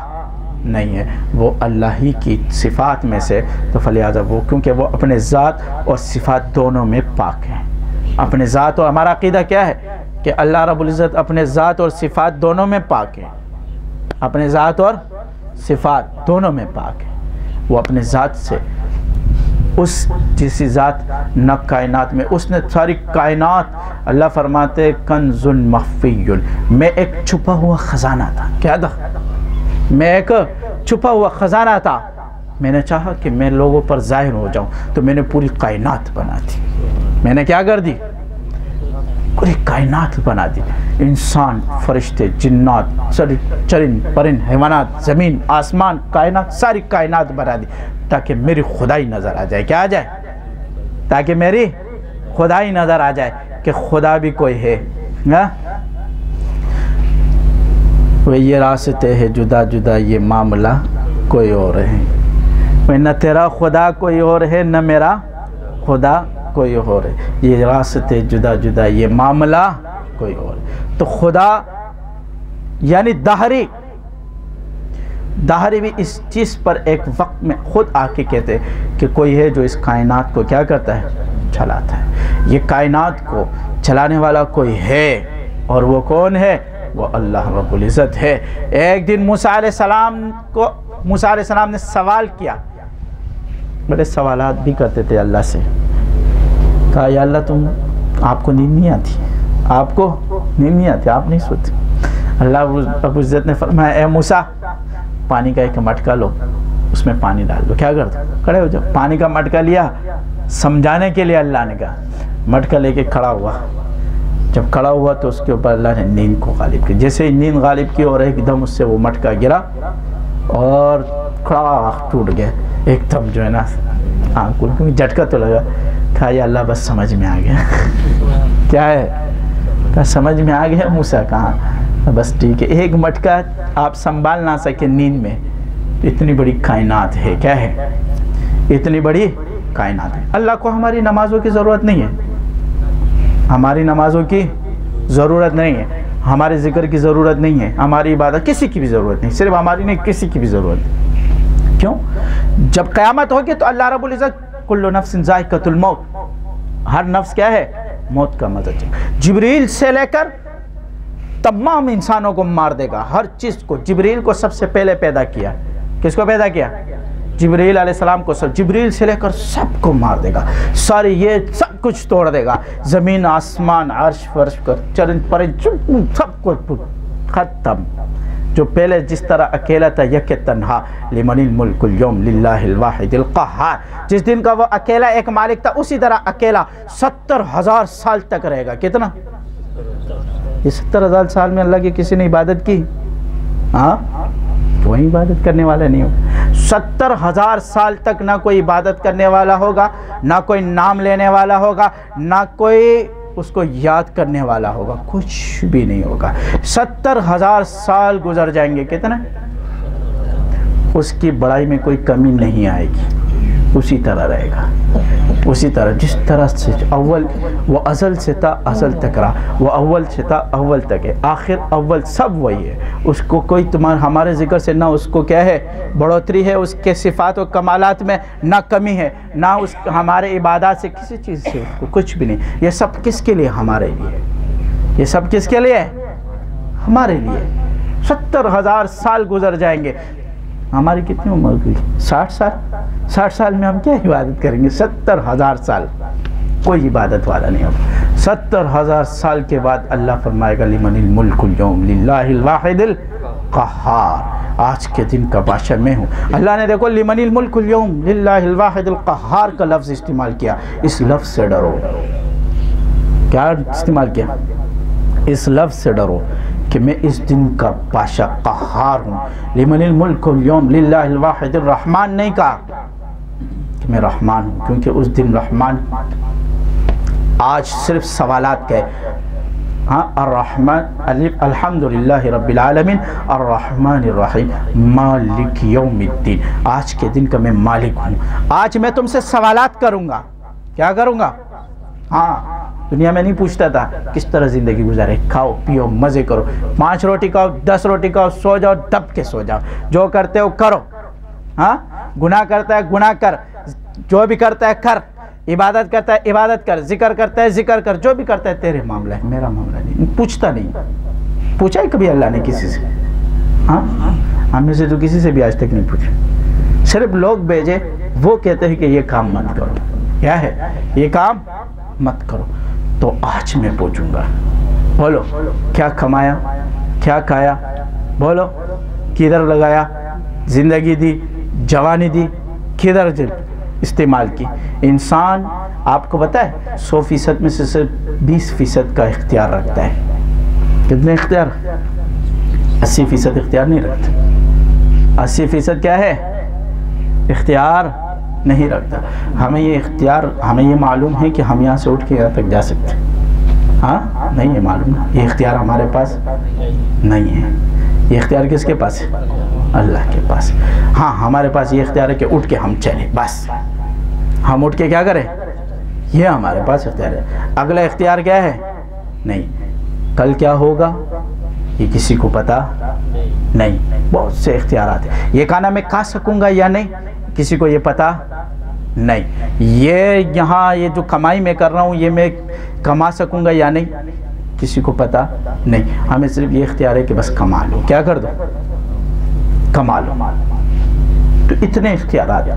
نہیں ہے، وہ اللہ ہی کی صفات میں سے. تو فلہذا وہ کیونکہ وہ اپنے ذات اور صفات دونوں میں پاک ہیں. اپنے ذات اور ہمارا عقیدہ کیا ہے کہ اللہ رب العزت اپنے ذات اور صفات دونوں میں پاک ہے. اپنے ذات اور صفات دونوں میں پاک ہے. وہ اپنے ذات سے اس جیسی ذات نہ کائنات میں، اس نے ساری کائنات، اللہ فرماتے کنز مخفی، میں ایک چھپا ہوا خزانہ تھا. کیا تھا؟ میں ایک چھپا ہوا خزانہ تھا. میں نے چاہا کہ میں لوگوں پر ظاہر ہو جاؤں تو میں نے پوری کائنات بنا دی. میں نے کیا کر دی؟ پوری کائنات بنا دی. انسان، فرشتے، جنات، چرند پرند، حیوانات، زمین، آسمان، کائنات، ساری کائنات بنا دی تاکہ میری خدائی نظر آ جائے. کیا آ جائے؟ تاکہ میری خدائی نظر آ جائے کہ خدا بھی کوئی ہے. وہ یہ راستے ہے جدا جدا، یہ معاملہ کوئی اور ہے. نہ تیرا خدا کوئی اور ہے، نہ میرا خدا کوئی اور ہے، یہ راستے جدا جدا، یہ معاملہ کوئی اور ہے۔ تو خدا یعنی دہری بھی اس چیز پر ایک وقت میں خود آ کے کہتے کہ کوئی ہے جو اس کائنات کو کیا کرتا ہے، چلاتا ہے۔ یہ کائنات کو چلانے والا کوئی ہے، اور وہ کون ہے؟ وہ اللہ رب العزت ہے۔ ایک دن موسیٰ علیہ السلام نے سوال کیا، بڑے سوالات بھی کرتے تھے اللہ سے، کہا یا اللہ آپ کو نیند نہیں آتی، آپ کو نیند نہیں آتی، آپ نہیں سوتے؟ اللہ رب العزت نے فرمایا اے موسیٰ پانی کا ایک مٹکا لو، اس میں پانی ڈال دو۔ کیا کرتا؟ کھڑے ہو جاؤ۔ پانی کا مٹکا لیا، سمجھانے کے لیے اللہ نے کہا، مٹکا لے کے کھڑا ہوا۔ جب کھڑا ہوا تو اس کے اوپر اللہ نے نیند کو غالب کی، جیسے ہی نیند غالب کی اور ایک دم اس سے وہ مٹکا گرا اور کھڑا ٹوٹ گیا ایک دم، جو ہے نا آنکھ کیونکہ جھٹکا تو لگا۔ کہا یا اللہ بس سمجھ میں آ گیا۔ کیا ہے؟ کہا سمجھ میں آ گیا موسیٰ، کہاں؟ بس ٹھیک ہے، ایک مٹکا آپ سنبھال نہ سکے نیند میں، اتنی بڑی کائنات ہے۔ کیا ہے؟ اتنی بڑی کائنات ہے۔ اللہ کو ہماری نمازوں کی ضرورت نہیں ہے، ہماری نمازوں کی ضرورت نہیں ہے، ہمارے ذکر کی ضرورت نہیں ہے، ہماری عبادت کسی کی بھی ضرورت نہیں، صرف ہماری نہیں، کسی کی بھی ضرورت نہیں۔ کیوں؟ جب قیامت ہوگی تو اللہ رب العزت کل نفس ذائقۃ الموت، ہر نفس کیا ہے؟ موت کا مزہ چکھے۔ جبریل سے لے کر تمام انسانوں کو مار دے گا، ہر چیز کو۔ جبریل کو سب سے پہلے پیدا کیا، کس کو پیدا کیا؟ جبریل علیہ السلام کو۔ جبریل سے لے کر سب کو مار دے گا، ساری یہ سب کچھ توڑ دے گا، زمین آسمان عرش فرش کر چرند پرند سب کچھ ختم۔ جو پہلے جس طرح اکیلا تھا یک تنہا، لمن الملک اليوم للہ الواحد القہار، جس دن کا وہ اکیلا ایک مالک تھا اسی طرح اکیلا 70,000 سال تک رہے گا۔ کتنا؟ یہ 70,000 سال میں اللہ کی کسی نے عبادت کی؟ ہاں، کوئی عبادت کرنے والا نہیں ہوگا۔ 70,000 سال تک نہ کوئی عبادت کرنے والا ہوگا، نہ کوئی نام لینے والا ہوگا، نہ کوئی اس کو یاد کرنے والا ہوگا، کچھ بھی نہیں ہوگا۔ 70,000 سال گزر جائیں گے، کتنا؟ اس کی بڑائی میں کوئی کمی نہیں آئے گی، اسی طرح رہے گا، اسی طرح جس طرح سے اول وہ ازل سے تھا ازل تک رہا، وہ اول سے تھا اول تک ہے، آخر اول سب وہی ہے۔ اس کو کوئی ہمارے ذکر سے نہ اس کو کیا ہے بڑھوتری ہے، اس کے صفات و کمالات میں نہ کمی ہے، نہ اس ہمارے عبادات سے کسی چیز سے اس کو کچھ بھی نہیں۔ یہ سب کس کے لیے؟ ہمارے لیے۔ یہ سب کس کے لیے؟ ہمارے لیے۔ 70,000 سال گزر جائیں گے، ہماری کتنی عمر ہوئی؟ 60 سال۔ 60 سال میں ہم کیا عبادت کریں گے؟ 70,000 سال کوئی عبادت والا نہیں ہوگا۔ 70,000 سال کے بعد اللہ فرمائے گا لمن الملک اليوم للہ الواحد القہار، آج کے دن کا بادشاہ میں ہوں۔ اللہ نے دیکھو لمن الملک اليوم للہ الواحد القہار کا لفظ استعمال کیا، اس لفظ سے ڈرو۔ کیا استعمال کیا؟ اس لفظ سے ڈرو کہ میں اس دن کا بادشاہ قہار ہوں۔ لمن الملک اليوم للہ الواحد الرحمن نہیں کہا کہ میں رحمان ہوں، کیونکہ اس دن رحمان آج صرف سوالات کے ہاں الرحمن الحمدللہ رب العالمین الرحمن الرحیم مالک یوم الدین، آج کے دن کا میں مالک ہوں۔ آج میں تم سے سوالات کروں گا۔ کیا کروں گا؟ ہاں، دنیا میں نہیں پوچھتا تھا کس طرح زندگی گزارے، کھاؤ پیو مزے کرو، 5 روٹی کھاؤ 10 روٹی کھاؤ، سو جاؤ دب کے سو جاؤ، جو کرتے ہو کرو، ہاں گناہ کرتا ہے گناہ کر، جو بھی کرتا ہے کر، عبادت کرتا ہے عبادت کر، ذکر کرتا ہے ذکر کر، جو بھی کرتا ہے تیرے معاملہ ہے، میرا معاملہ نہیں۔ پوچھتا نہیں، پوچھا ہے کبھی اللہ نے کسی سے؟ ہاں، ہم میں سے تو کسی سے بھی آج تک نہیں پوچھا، صرف لوگ بھیجے، وہ کہتے ہیں کہ یہ کام مت کرو۔ کیا ہے؟ یہ کام مت کرو۔ تو آج میں پوچھوں گا، بولو کیا کمایا، کیا کھایا، بولو کدھر لگایا، زندگی دی، جوانی دی، کدھر استعمال کی۔ انسان آپ کو پتا ہے 100% میں سے صرف 20% کا اختیار رکھتا ہے۔ کتنے اختیار؟ 80% اختیار نہیں رکھتا۔ 80% کیا ہے؟ اختیار نہیں رکھتا۔ ہمیں یہ اختیار، ہمیں یہ معلوم ہے کہ ہم یہاں سے اٹھ کے یہاں تک جا سکتے ہیں، ہاں نہیں ہے معلوم، یہ اختیار ہمارے پاس نہیں ہے۔ یہ اختیار کس کے پاس ہے؟ اللہ کے پاس۔ ہاں ہمارے پاس یہ اختیار ہے کہ اٹھ کے ہم چلیں، بس ہم اٹھ کے کیا کریں؟ یہ ہمارے پاس اختیار ہے۔ اگلا اختیار کیا ہے؟ نہیں۔ کل کیا ہوگا یہ کسی کو پتا نہیں۔ بہت سے اختیارات ہیں۔ یہ کھانا میں کھا سکوں گا یا نہیں کسی کو یہ پتا نہیں۔ یہ یہاں یہ جو کمائی میں کر رہا ہوں یہ میں کما سکوں گا یا نہیں کسی کو پتا نہیں۔ ہمیں صرف یہ اختیار ہے کہ بس کما لو، کیا کر دو، کما لو۔ تو اتنے اختیارات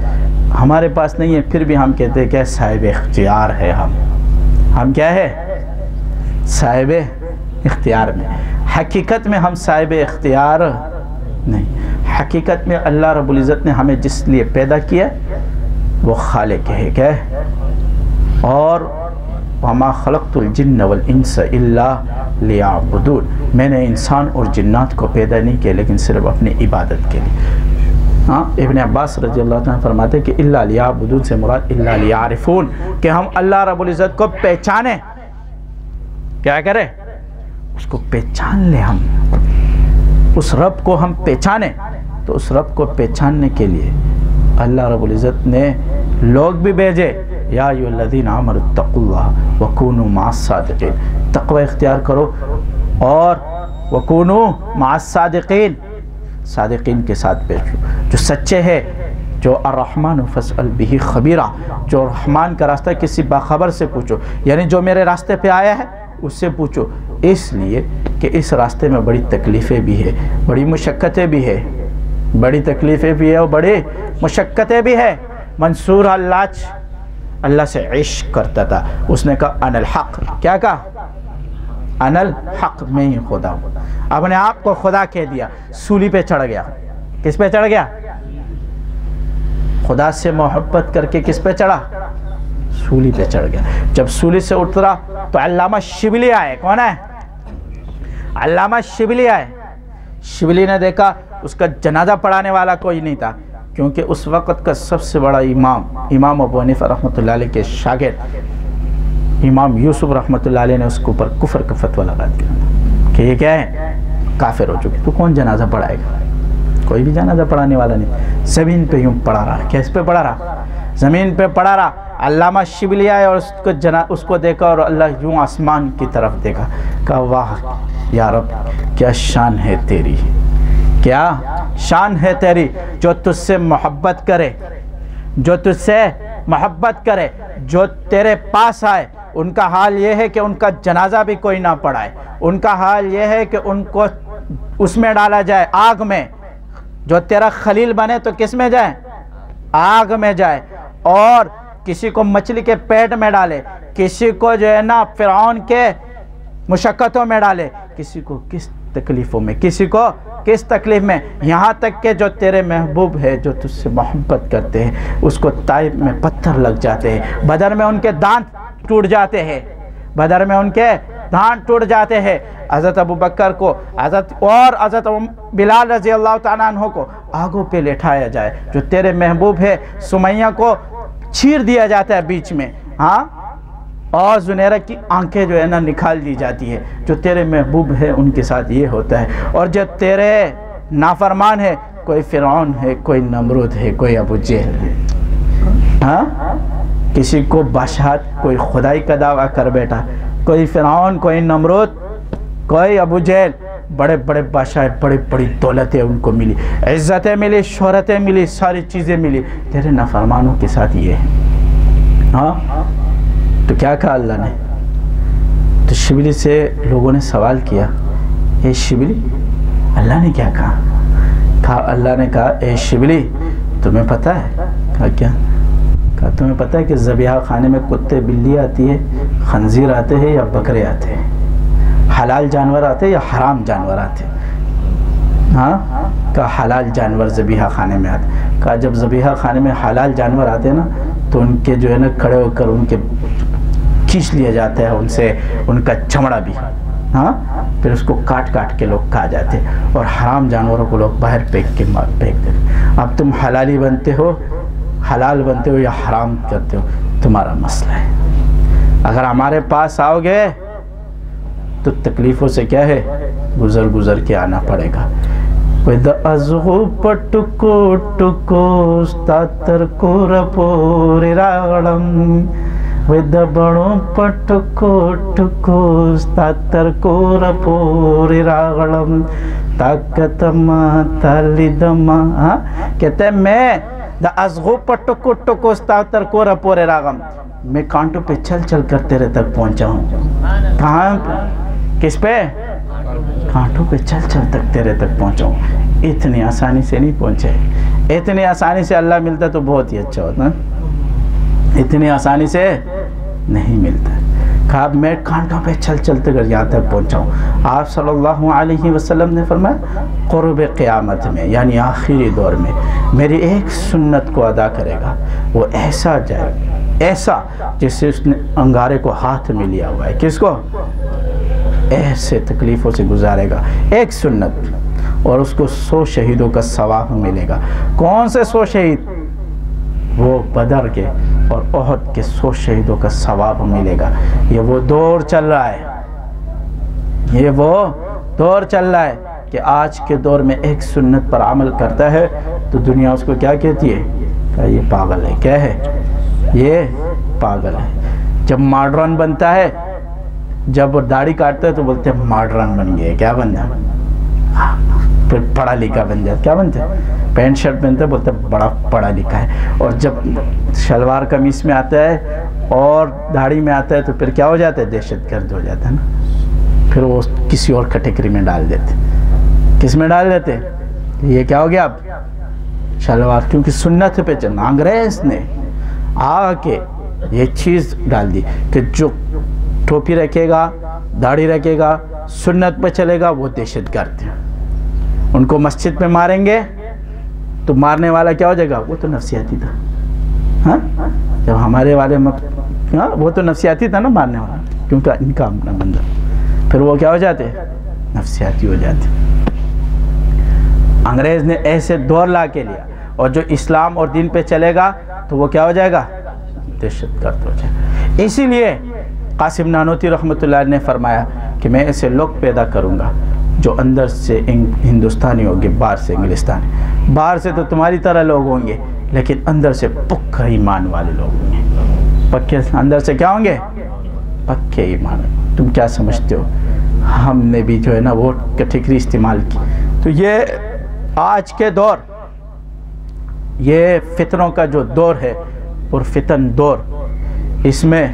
ہمارے پاس نہیں ہیں، پھر بھی ہم کہتے ہیں کہ صاحب اختیار ہے۔ ہم کیا ہے؟ صاحب اختیار میں۔ حقیقت میں ہم صاحب اختیار نہیں۔ حقیقت میں اللہ رب العزت نے ہمیں جس لیے پیدا کیا وہ خالق ہے، کیا ہے؟ اور وَمَا خَلَقْتُ الْجِنَّ وَالْإِنسَ إِلَّا لِيَعْبُدُونَ، میں نے انسان اور جنات کو پیدا نہیں کیا لیکن صرف اپنی عبادت کے لیے۔ ابن عباس رضی اللہ عنہ فرماتے ہیں کہ إِلَّا لِيَعْبُدُونَ سے مراد إِلَّا لِيَعْرِفُونَ، کہ ہم اللہ رب العزت کو پہچانیں۔ کیا کریں؟ اس کو پہچان لیں، ہم اس رب کو ہم پہچانیں۔ تو اس رب کو پہچاننے کے لیے اللہ رب العزت نے لوگ بھی بھیجے، یا ایھا الذین آمنوا اتقوا اللہ وکونوا مع الصادقین، تقوی اختیار کرو اور وکونوا مع الصادقین، صادقین کے ساتھ بیٹھو، جو سچے ہیں، جو الرحمن فاسأل بہ خبیرا، جو رحمان کا راستہ کسی باخبر سے پوچھو، یعنی جو میرے راستے پہ آیا ہے اس سے پوچھو، اس لیے کہ اس راستے میں بڑی تکلیفیں بھی ہے، بڑی مشقتیں بھی ہے، بڑی تکلیفیں بھی ہے اور بڑی مشقتیں بھی ہے۔ منصور حلاج اللہ سے عشق کرتا تھا، اس نے کہا انا الحق، کیا کہا؟ انا الحق، میں ہی خدا ہوں، اپنے آپ کو خدا کہہ دیا، سولی پہ چڑھ گیا۔ کس پہ چڑھ گیا؟ خدا سے محبت کر کے کس پہ چڑھا؟ سولی پہ چڑھ گیا۔ جب سولی سے اترا تو علامہ شبلی آئے۔ کون ہے؟ علامہ شبلی آئے۔ شبلی نے دیکھا اس کا جنازہ پڑھانے والا کوئی نہیں تھا، کیونکہ اس وقت کا سب سے بڑا امام ابو حنیفہ رحمۃ اللہ علیہ کے شاگرد امام یوسف رحمۃ اللہ علیہ نے اس کے اوپر کفر کا فتویٰ لگا دیا کہ یہ کیا ہے؟ کافر ہو چکے، تو کون جنازہ پڑھائے گا؟ کوئی بھی جنازہ پڑھانے والا نہیں۔ زمین پہ یوں پڑھا رہا، کیس پہ پڑھا رہا؟ زمین پہ پڑھا رہا۔ علامہ شبلی آئے اور اس کو دیکھا اور اللہ یوں آسمان کی طرف دیکھا، کہا واہ یا رب کیا شان ہے تیری، کیا شان ہے تیری، جو تجھ سے محبت کرے، جو تجھ سے محبت کرے، جو تیرے پاس آئے، ان کا حال یہ ہے کہ ان کا جنازہ بھی کوئی نہ پڑھائے، ان کا حال یہ ہے کہ ان کو اس میں ڈالا جائے، آگ میں۔ جو تیرا خلیل بنے تو کس میں جائے؟ آگ میں جائے۔ اور کسی کو مچھلی کے پیٹ میں ڈالے، کسی کو جو ہے نا فرعون کے مشقتوں میں ڈالے، کسی کو کس تکلیفوں میں، کسی کو کس تکلیف میں، یہاں تک کہ جو تیرے محبوب ہے، جو تجھ سے محبت کرتے ہیں، اس کو طائف میں پتھر لگ جاتے ہیں، بدر میں ان کے دانت ٹوٹ جاتے ہیں، بدر میں ان کے دانت ٹوٹ جاتے ہیں۔ حضرت ابو بکر کو حضرت بلال رضی اللہ تعالیٰ عنہ کو آگوں پہ لٹھایا جائے، جو تیرے محبوب ہے، سمیہ کو چیر دیا جاتا ہے بیچ میں، ہاں، اور زنیرہ کی آنکھیں جو ہے نا نکال دی جاتی ہے، جو تیرے محبوب ہے ان کے ساتھ یہ ہوتا ہے۔ اور جو تیرے نافرمان ہے، کوئی فرعون ہے، کوئی نمرود ہے، کوئی ابو جہل ہے، ہاں، کسی کو بادشاہت، کوئی خدائی کا دعویٰ کر بیٹھا، کوئی فرعون، کوئی نمرود، کوئی ابو جہل، بڑے بڑے بادشاہ، بڑی بڑی دولتیں ان کو ملی، عزتیں ملی، شہرتیں ملی، ساری چیزیں ملی، تیرے نافرمانوں کے ساتھ یہ ہے، ہاں۔ تو کیا کہا اللہ نے؟ تو شبلی سے لوگوں نے سوال کیا، اے شبلی، اللہ نے کیا کہا؟ اللہ نے کہا اے شبلی تمہیں پتہ ہے؟ کہا کیا؟ کہا تمہیں پتہ ہے کہ ذبیحہ خانے میں کتے بلی آتی ہے، خنزیر آتے ہیں یا بکرے آتے ہیں، حلال جانور آتے ہیں یا حرام جانور آتے ہیں؟ ہاں، کہا حلال جانور ذبیحہ خانے میں آتے ہیں۔ کہا جب ذبیحہ خانے میں حلال جانور آتے ہیں نا تو ان کے جو ہے نا کھڑے ہو کر ان کے کھینچ لیا جاتا ہے ان سے ان کا چمڑا بھی، ہاں، پھر اس کو کاٹ کاٹ کے لوگ کھا جاتے ہیں، اور حرام جانوروں کو لوگ باہر پھینک دیتے۔ اب تم حلالی بنتے ہو، حلال بنتے ہو یا حرام کرتے ہو، تمہارا مسئلہ ہے۔ اگر ہمارے پاس آؤ گے تو تکلیفوں سے کیا ہے، گزر کے آنا پڑے گا۔ وَإِذَا أَزْغُ پَٹُکو ٹکو ستاتر کو رپور راڑم ودبڑوں پٹکو ٹکو ستاتر کو رپوری راغلم طاقتما تالیدما. کہتے ہیں میں دا ازغو پٹکو ٹکو ستاتر کو رپوری راغم، میں کانٹوں پہ چل چل کر تیرے تک پہنچا ہوں. کہاں؟ کس پہ؟ کانٹوں پہ چل چل تک تیرے تک پہنچا ہوں. اتنی آسانی سے نہیں پہنچے. اتنی آسانی سے اللہ ملتا تو بہت ہی اچھا ہوتا، اتنی آسانی سے نہیں ملتا. کہا میں کانٹوں پہ چل چلتے کر یہاں تک پہنچا ہوں. آپ صلی اللہ علیہ وسلم نے فرمایا قرب قیامت میں یعنی آخری دور میں میری ایک سنت کو ادا کرے گا، وہ ایسا جائے ایسا جس سے اس نے انگارے کو ہاتھ میں لیا ہوا ہے. کس کو؟ ایسے تکلیفوں سے گزارے گا ایک سنت، اور اس کو 100 شہیدوں کا ثواب ملے گا. کون سے 100 شہید؟ وہ بدر کے اور احد کے 100 شہیدوں کا ثواب ملے گا. یہ وہ دور چل رہا ہے، یہ وہ دور چل رہا ہے کہ آج کے دور میں ایک سنت پر عمل کرتا ہے تو دنیا اس کو کیا کہتی ہے؟ کہ یہ پاگل ہے. کیا ہے؟ یہ پاگل ہے. جب ماڈرن بنتا ہے، جب داڑھی کاٹتا ہے تو بولتے ہیں ماڈرن بن گئے. کیا بن جائے؟ پھر پڑھا لکھا بن جاتا. کیا بنتے ہیں؟ پینٹ شرٹ پہنتے بولتے ہیں بڑا پڑھا لکھا ہے. اور جب شلوار قمیص میں آتا ہے اور داڑھی میں آتا ہے تو پھر کیا ہو جاتا ہے؟ دہشت گرد ہو جاتا ہے نا. پھر وہ کسی اور کیٹیگری میں ڈال دیتے. کس میں ڈال دیتے؟ یہ کیا ہو گیا اب؟ شلوار. کیونکہ سنت پہ چلنا. انگریز نے آ کے یہ چیز ڈال دی کہ جو ٹوپی رکھے گا، داڑھی رکھے گا، سنت پہ چلے گا، وہ دہشت گرد ہے. ان کو مسجد میں ماریں گے تو مارنے والا کیا ہو جائے گا؟ وہ تو نفسیاتی تھا. ہاں جب ہمارے والے وہ تو نفسیاتی تھا نا مارنے والا، کیونکہ ان کا اپنا بندہ. پھر وہ کیا ہو جاتے؟ نفسیاتی ہو جاتے. انگریز نے ایسے دور لا کے لیا، اور جو اسلام اور دین پہ چلے گا تو وہ کیا ہو جائے گا؟ دہشت گرد ہو جائے گا. اسی لیے قاسم نانوتوی رحمۃ اللہ نے فرمایا کہ میں ایسے لوگ پیدا کروں گا جو اندر سے ہندوستانی ہوں گے، باہر سے انگلستانی. باہر سے تو تمہاری طرح لوگ ہوں گے لیکن اندر سے پکا ایمان والے لوگ ہوں گے. پکے اندر سے کیا ہوں گے؟ پکے ایمان. تم کیا سمجھتے ہو ہم نے بھی جو ہے نا وہ کیٹیگری استعمال کی؟ تو یہ آج کے دور، یہ فتنوں کا جو دور ہے اور فتن دور، اس میں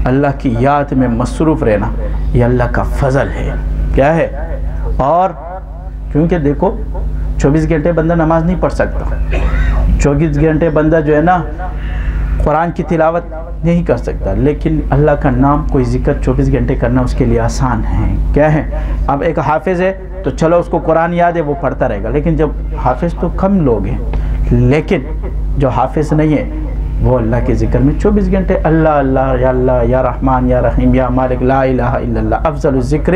اللہ کی یاد میں مصروف رہنا یہ اللہ کا فضل ہے. کیا ہے؟ اور کیونکہ دیکھو 24 گھنٹے بندہ نماز نہیں پڑھ سکتا، 24 گھنٹے بندہ جو ہے نا قرآن کی تلاوت نہیں کر سکتا، لیکن اللہ کا نام کوئی ذکر 24 گھنٹے کرنا اس کے لیے آسان ہے. کیا ہے؟ اب ایک حافظ ہے تو چلو اس کو قرآن یاد ہے وہ پڑھتا رہے گا، لیکن جب حافظ تو کم لوگ ہیں، لیکن جو حافظ نہیں ہے وہ اللہ کے ذکر میں 24 گھنٹے اللہ یا رحمان یا رحیم یا مالک لا الہ الا اللہ. افضل الذکر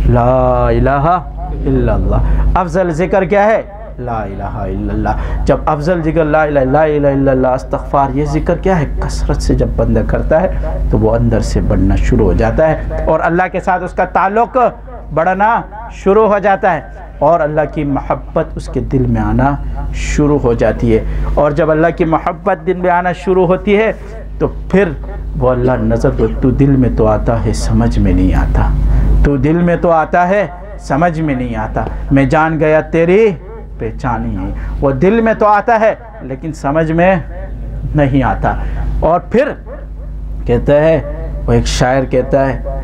لا الہ الا اللہ. افضل ذکر کیا ہے؟ لا الہ الا اللہ. جب افضل ذکر لا الہ الا اللہ استغفار، یہ ذکر کیا ہے؟ کثرت سے جب بندہ کرتا ہے تو وہ اندر سے بڑھنا شروع ہو جاتا ہے اور اللہ کے ساتھ اس کا تعلق بڑھنا شروع ہو جاتا ہے اور اللہ کی محبت اس کے دل میں آنا شروع ہو جاتی ہے. اور جب اللہ کی محبت دل میں آنا شروع ہوتی ہے تو پھر وہ اللہ نظر تو تو دل میں تو آتا ہے سمجھ میں نہیں آتا، تو دل میں تو آتا ہے سمجھ میں نہیں آتا. میں جان گیا تیری پہچانی ہے. وہ دل میں تو آتا ہے لیکن سمجھ میں نہیں آتا. اور پھر کہتا ہے، وہ ایک شاعر کہتا ہے،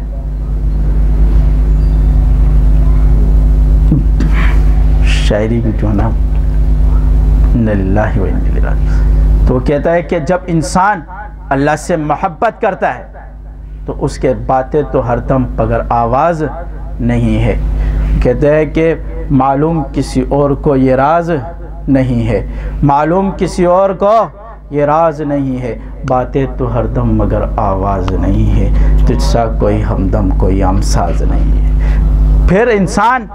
شاعری بھی جو نا اِنَّ لِلَّهِ وَإِنَّ إِلَيْهِ رَاجِعُونَ، تو وہ کہتا ہے کہ جب انسان اللہ سے محبت کرتا ہے تو اس کے باتیں تو ہر دم مگر آواز نہیں ہے. کہتا ہے کہ معلوم کسی اور کو یہ راز نہیں ہے، معلوم کسی اور کو یہ راز نہیں ہے، باتیں تو ہر دم مگر آواز نہیں ہے، تجھ سا کوئی ہمدم کوئی ہمساز نہیں ہے. پھر انسان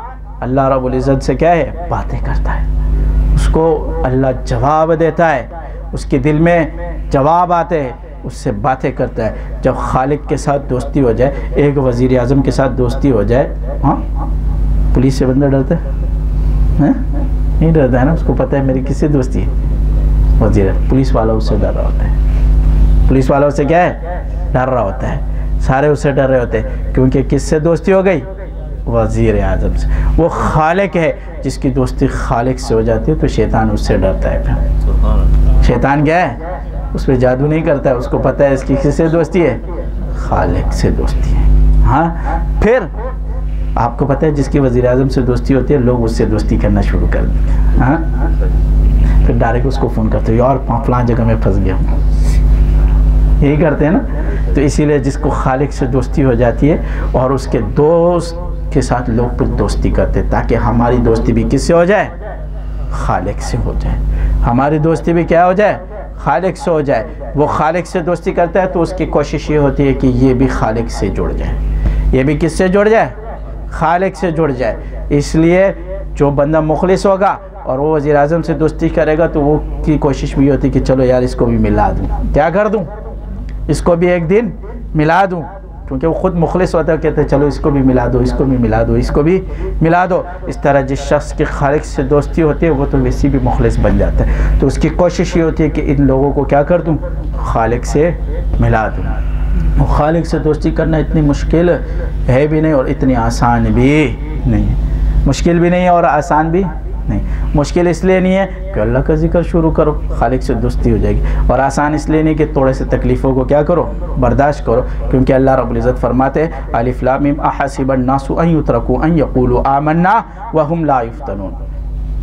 اللہ رب العزت سے کیا ہے؟ باتیں کرتا ہے، اس کو اللہ جواب دیتا ہے، اس کے دل میں جواب آتے ہیں، اس سے باتیں کرتا ہے. جب خالق کے ساتھ دوستی ہو جائے، ایک وزیر اعظم کے ساتھ دوستی ہو جائے، ہاں پولیس سے بندہ ڈرتا ہے؟ نہیں ڈرتا ہے نا، اس کو پتہ ہے میری کس سے دوستی ہے، وزیر پولیس والا اس سے ڈر رہا ہوتا ہے. پولیس والوں سے کیا ہے؟ ڈر رہا ہوتا ہے، سارے اس سے ڈر رہے ہوتے ہیں، کیونکہ کس سے دوستی ہو گئی؟ وزیر اعظم سے۔ وہ خالق ہے، جس کی دوستی خالق سے ہو جاتی ہے تو شیطان اس سے ڈرتا ہے۔ پھر شیطان کیا ہے؟ اس پہ جادو نہیں کرتا ہے، اس کو پتہ ہے اس کی کس سے دوستی ہے؟ خالق سے دوستی ہے۔ ہاں پھر آپ کو پتہ ہے جس کی وزیر اعظم سے دوستی ہوتی ہے لوگ اس سے دوستی کرنا شروع کر دیتے ہیں۔ ہاں پھر ڈائریکٹ اس کو فون کرتے ہیں، یار فلاں جگہ میں پھنس گیا ہوں، یہی کرتے ہیں نا۔ تو اسی لیے جس کو خالق سے دوستی ہو جاتی ہے اور اس کے دوست کے ساتھ لوگ پھر دوستی کرتے ہیں، تاکہ ہماری دوستی بھی کس سے ہو جائے؟ خالق سے ہو جائے۔ ہماری دوستی بھی کیا ہو جائے؟ خالق سے ہو جائے۔ وہ خالق سے دوستی کرتا ہے تو اس کی کوشش یہ ہوتی ہے کہ یہ بھی خالق سے جڑ جائے، یہ بھی کس سے جڑ جائے؟ خالق سے جڑ جائے۔ اس لیے جو بندہ مخلص ہوگا اور وہ وزیر اعظم سے دوستی کرے گا تو وہ کی کوشش بھی ہوتی ہے کہ چلو یار اس کو بھی ملا دوں، کیا کر دوں؟ اس کو بھی ایک دن ملا دوں، کیونکہ وہ خود مخلص ہوتا ہے، کہتے ہیں چلو اس کو بھی ملا دو، اس کو بھی ملا دو، اس کو بھی ملا دو۔ اس طرح جس شخص کی خالق سے دوستی ہوتی ہے وہ تو ویسی بھی مخلص بن جاتا ہے، تو اس کی کوشش یہ ہوتی ہے کہ ان لوگوں کو کیا کر دوں؟ خالق سے ملا دوں۔ وہ خالق سے دوستی کرنا اتنی مشکل ہے بھی نہیں اور اتنی آسان بھی نہیں ہے، مشکل بھی نہیں ہے اور آسان بھی نہیں۔ مشکل اس لیے نہیں ہے کہ اللہ کا ذکر شروع کرو، خالق سے دوستی ہو جائے گی، اور آسان اس لیے نہیں کہ تھوڑے سے تکلیفوں کو کیا کرو؟ برداشت کرو، کیونکہ اللہ رب العزت فرماتے ہیں الف لام میم احسب الناس ان یترکوا ان یقولوا آمنا وهم لا یفتنون،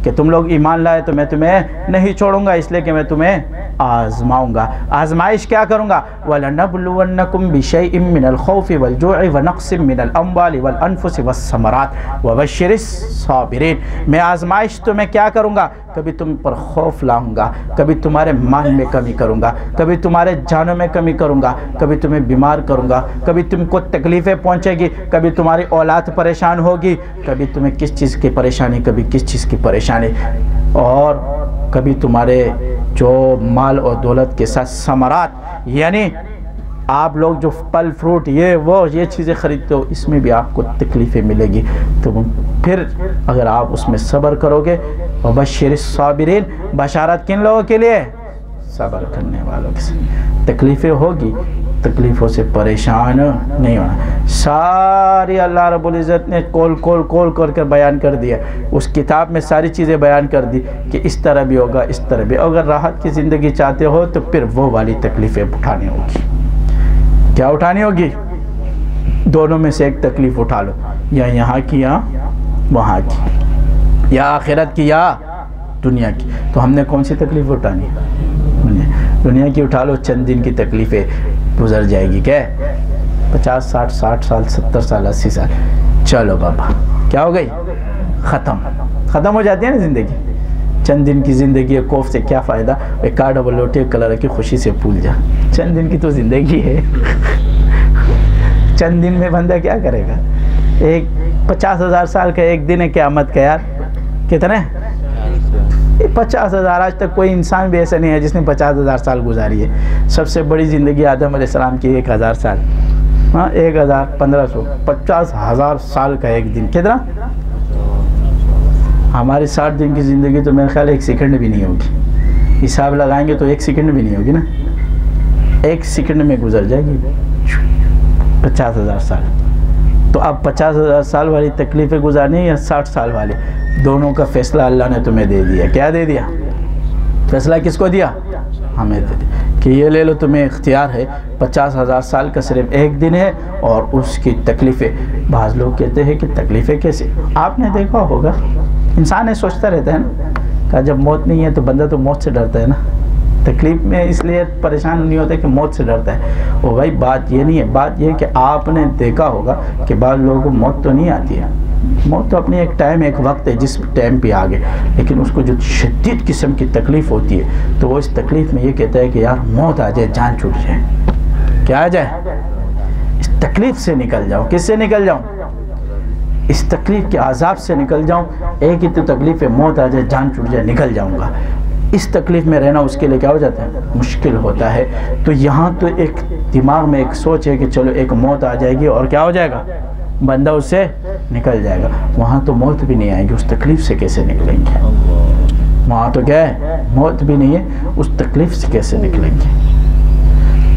کہ تم لوگ ایمان لائے تو میں تمہیں نہیں چھوڑوں گا، اس لیے کہ میں تمہیں آزماؤں گا۔ آزمائش کیا کروں گا؟ وَلَنَبْلُوَنَّكُمْ بِشَيْءٍ مِّنَ الْخَوْفِ وَالْجُوعِ وَنَقْصٍ مِّنَ الْأَمْوَالِ وَالْأَنفُسِ وَالثَّمَرَاتِ وَبَشِّرِ الصَّابِرِينَ۔ میں آزمائش تمہیں کیا کروں گا؟ کبھی تم پر خوف لاؤں گا، کبھی تمہارے مال میں کمی کروں گا، کبھی تمہارے جانوں میں کمی کروں گا، کبھی تمہیں بیمار کروں گا، کبھی تم کو تکلیفیں پہنچے گی، کبھی تمہاری اولاد پریشان ہوگی، کبھی تمہیں کس چیز کی پریشانی، کبھی کس چیز کی پریشانی، اور کبھی تمہارے جو مال اور دولت کے ساتھ ثمرات، یعنی آپ لوگ جو پھل فروٹ یہ چیزیں خریدتے ہو، اس میں بھی آپ کو تکلیفیں ملے گی، تو پھر اگر آپ اس میں صبر کرو گے، وبشر الصابرین، بشارت کن لوگوں کے لیے؟ صبر کرنے والوں کے ساتھ۔ تکلیفیں ہوگی، تکلیفوں سے پریشان نہیں ہونا۔ ساری اللہ رب العزت نے کول کر کے بیان کر دیا، اس کتاب میں ساری چیزیں بیان کر دی کہ اس طرح بھی ہوگا، اس طرح بھی۔ اگر راحت کی زندگی چاہتے ہو تو پھر وہ والی تکلیفیں اٹھانی ہوگی۔ کیا اٹھانی ہوگی؟ دونوں میں سے ایک تکلیف اٹھا لو، یا یہاں کی یا وہاں کی، یا آخرت کی یا دنیا کی۔ تو ہم نے کون سی تکلیف اٹھانی ہے؟ دنیا کی اٹھا لو، چند دن کی تکلیفیں گزر جائے گی، کیا 50 60 سال 70 سال 80 سال، چلو بابا کیا ہو گئی؟ ختم ہو جاتی ہے نا زندگی۔ چند دن کی زندگی ہے، کوف سے کیا فائدہ؟ ایک کار ڈبل روٹی کلر کی خوشی سے پھول جا، چند دن کی تو زندگی ہے۔ چند دن میں بندہ کیا کرے گا؟ ایک 50,000 سال کا ایک دن ہے قیامت کا، یار کتنے؟ 50,000۔ آج تک کوئی انسان بھی ایسا نہیں ہے جس نے 50,000 سال گزاری ہے۔ سب سے بڑی زندگی آدم علیہ السلام کی 1,000 سال، ہاں 1,000 1500 50,000 سال کا ایک دن کتنا؟ ہماری 60 دن کی زندگی تو میرے خیال 1 سیکنڈ بھی نہیں ہوگی، حساب لگائیں گے تو 1 سیکنڈ بھی نہیں ہوگی نا، 1 سیکنڈ میں گزر جائے گی 50,000 سال۔ تو اب 50,000 سال والی تکلیفیں گزارنی یا 60 سال والی؟ دونوں کا فیصلہ اللہ نے تمہیں دے دیا۔ کیا دے دیا؟ فیصلہ کس کو دیا؟ ہمیں دے دیا کہ یہ لے لو، تمہیں اختیار ہے، 50,000 سال کا صرف ایک دن ہے اور اس کی تکلیفیں۔ بعض لوگ کہتے ہیں کہ تکلیفیں کیسے؟ آپ نے دیکھا ہوگا انسان سوچتا رہتا ہے نا کہ جب موت نہیں ہے تو بندہ تو موت سے ڈرتا ہے نا، تکلیف میں اس لیے پریشان نہیں ہوتا کہ موت سے ڈرتا ہے۔ وہ بھائی بات یہ نہیں ہے، بات یہ ہے کہ آپ نے دیکھا ہوگا کہ بعض لوگوں کو موت تو نہیں آتی ہے، موت تو اپنی ایک ٹائم ایک وقت ہے جس ٹائم پہ آگے، لیکن اس کو جو شدید قسم کی تکلیف ہوتی ہے تو وہ اس تکلیف میں یہ کہتا ہے کہ یار موت آ جائے، جان چھوٹ جائے، کیا آ جائے؟ اس تکلیف سے نکل جاؤ۔ کس سے نکل جاؤں؟ اس تکلیف کے عذاب سے نکل جاؤں۔ ایک ہی تو تکلیف ہے، موت آ جائے، جان چھوٹ جائے، نکل جاؤں گا۔ اس تکلیف میں رہنا اس کے لیے کیا ہو جاتا ہے؟ مشکل ہوتا ہے۔ تو یہاں تو ایک دماغ میں ایک سوچ ہے کہ چلو ایک موت آ جائے گی اور کیا ہو جائے گا؟ بندہ اس سے نکل جائے گا۔ وہاں تو موت بھی نہیں آئے گی، اس تکلیف سے کیسے نکلیں گے؟ وہاں تو کیا ہے؟ موت بھی نہیں ہے، اس تکلیف سے کیسے نکلیں گے؟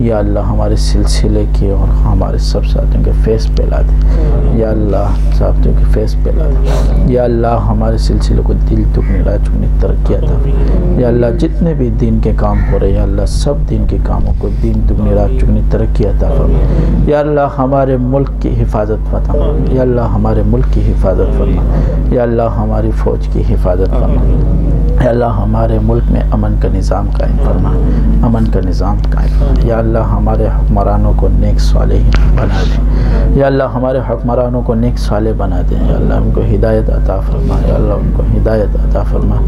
یا اللہ ہمارے سلسلے کے اور ہمارے سب ساتھیوں کے فیس پہ لا دے یا اللہ، ساتھیوں کے فیس پہ لا دے یا اللہ، ہمارے سلسلے کو دل دگنی رات چگنی ترقی عطا فرما یا اللہ، جتنے بھی دین کے کام ہو رہے یا اللہ سب دین کے کاموں کو دین دگنی رات چگنی ترقی عطا فرما یا اللہ، ہمارے ملک کی حفاظت فرما یا اللہ، ہمارے ملک کی حفاظت فرما یا اللہ، ہماری فوج کی حفاظت فرما یا اللہ، ہمارے ملک میں امن کا نظام قائم فرما، امن کا نظام قائم فرما یا اللہ، ہمارے حکمرانوں کو نیک صالح بنا دیں یا اللہ، ہمارے حکمرانوں کو نیک صالح بنا دیں یا اللہ، ان کو ہدایت عطا فرما یا اللہ، ان کو ہدایت عطا فرما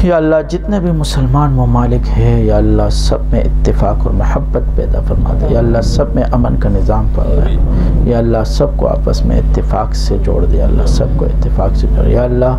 یا اللہ، جتنے بھی مسلمان ممالک ہیں یا اللہ سب میں اتفاق اور محبت پیدا فرما دے یا اللہ، سب میں امن کا نظام فرما یا اللہ، سب کو آپس میں اتفاق سے جوڑ دے یا اللہ، سب کو اتفاق سے جوڑ یا اللہ،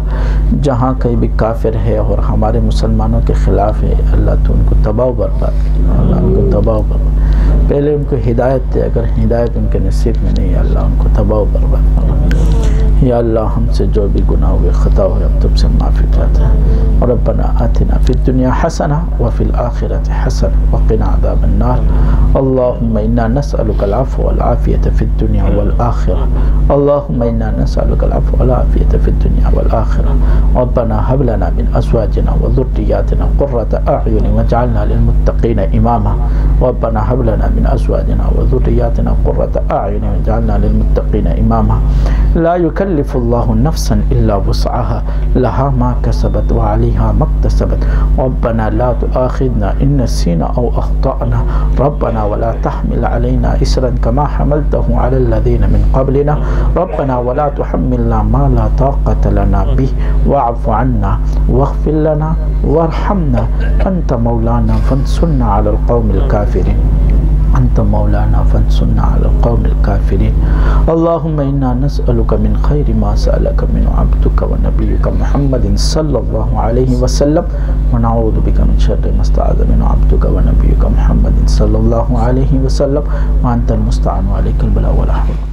جہاں کہیں بھی کافر ہے اور ہمارے مسلمانوں کے خلاف ہے یا اللہ، تو ان کو تباہ و برباد کر یا اللہ، ان کو تباہ و برباد، پہلے ان کو ہدایت دے، اگر ہدایت ان کے نصیب میں نہیں یا اللہ، ان کو تباہ و برباد کر یا اللہ، ہم سے جو بھی گناہ ہوئے خطا ہوئے ہم تم سے معافی چاہتے ہیں۔ ربنا آتنا فی الدنیا حسنہ وفی الآخرۃ حسنہ وقنا عذاب النار۔ اللہم انا نسألک العفو والعافیۃ فی الدنیا والآخرہ۔ اللہم انا نسألک العفو والعافیۃ فی الدنیا والآخرہ۔ ربنا هب لنا من ازواجنا وذریاتنا قرۃ اعین واجعلنا للمتقین اماما۔ ربنا هب لنا من ازواجنا وذریاتنا قرۃ اعین واجعلنا للمتقین اماما۔ لا يكلف الله نفسا الا وسعها لها ما كسبت وعليها ما اكتسبت۔ ربنا لا تؤاخذنا ان نسينا او اخطأنا، ربنا ولا تحمل علينا اسرا كما حملته على الذين من قبلنا، ربنا ولا تحملنا ما لا طاقة لنا به واعف عنا واغفر لنا وارحمنا انت مولانا فانصرنا على القوم الكافرين، انت مولانا فانصرنا على القوم الكافرين۔ اللهم انا نسألك من خير ما سألك من عبدك ونبيك محمد صلى الله عليه وسلم، ونعوذ بك من شر ما استعاذ من عبدك ونبيك محمد صلى الله عليه وسلم، وانت المستعان وعليك البلاء ولا حول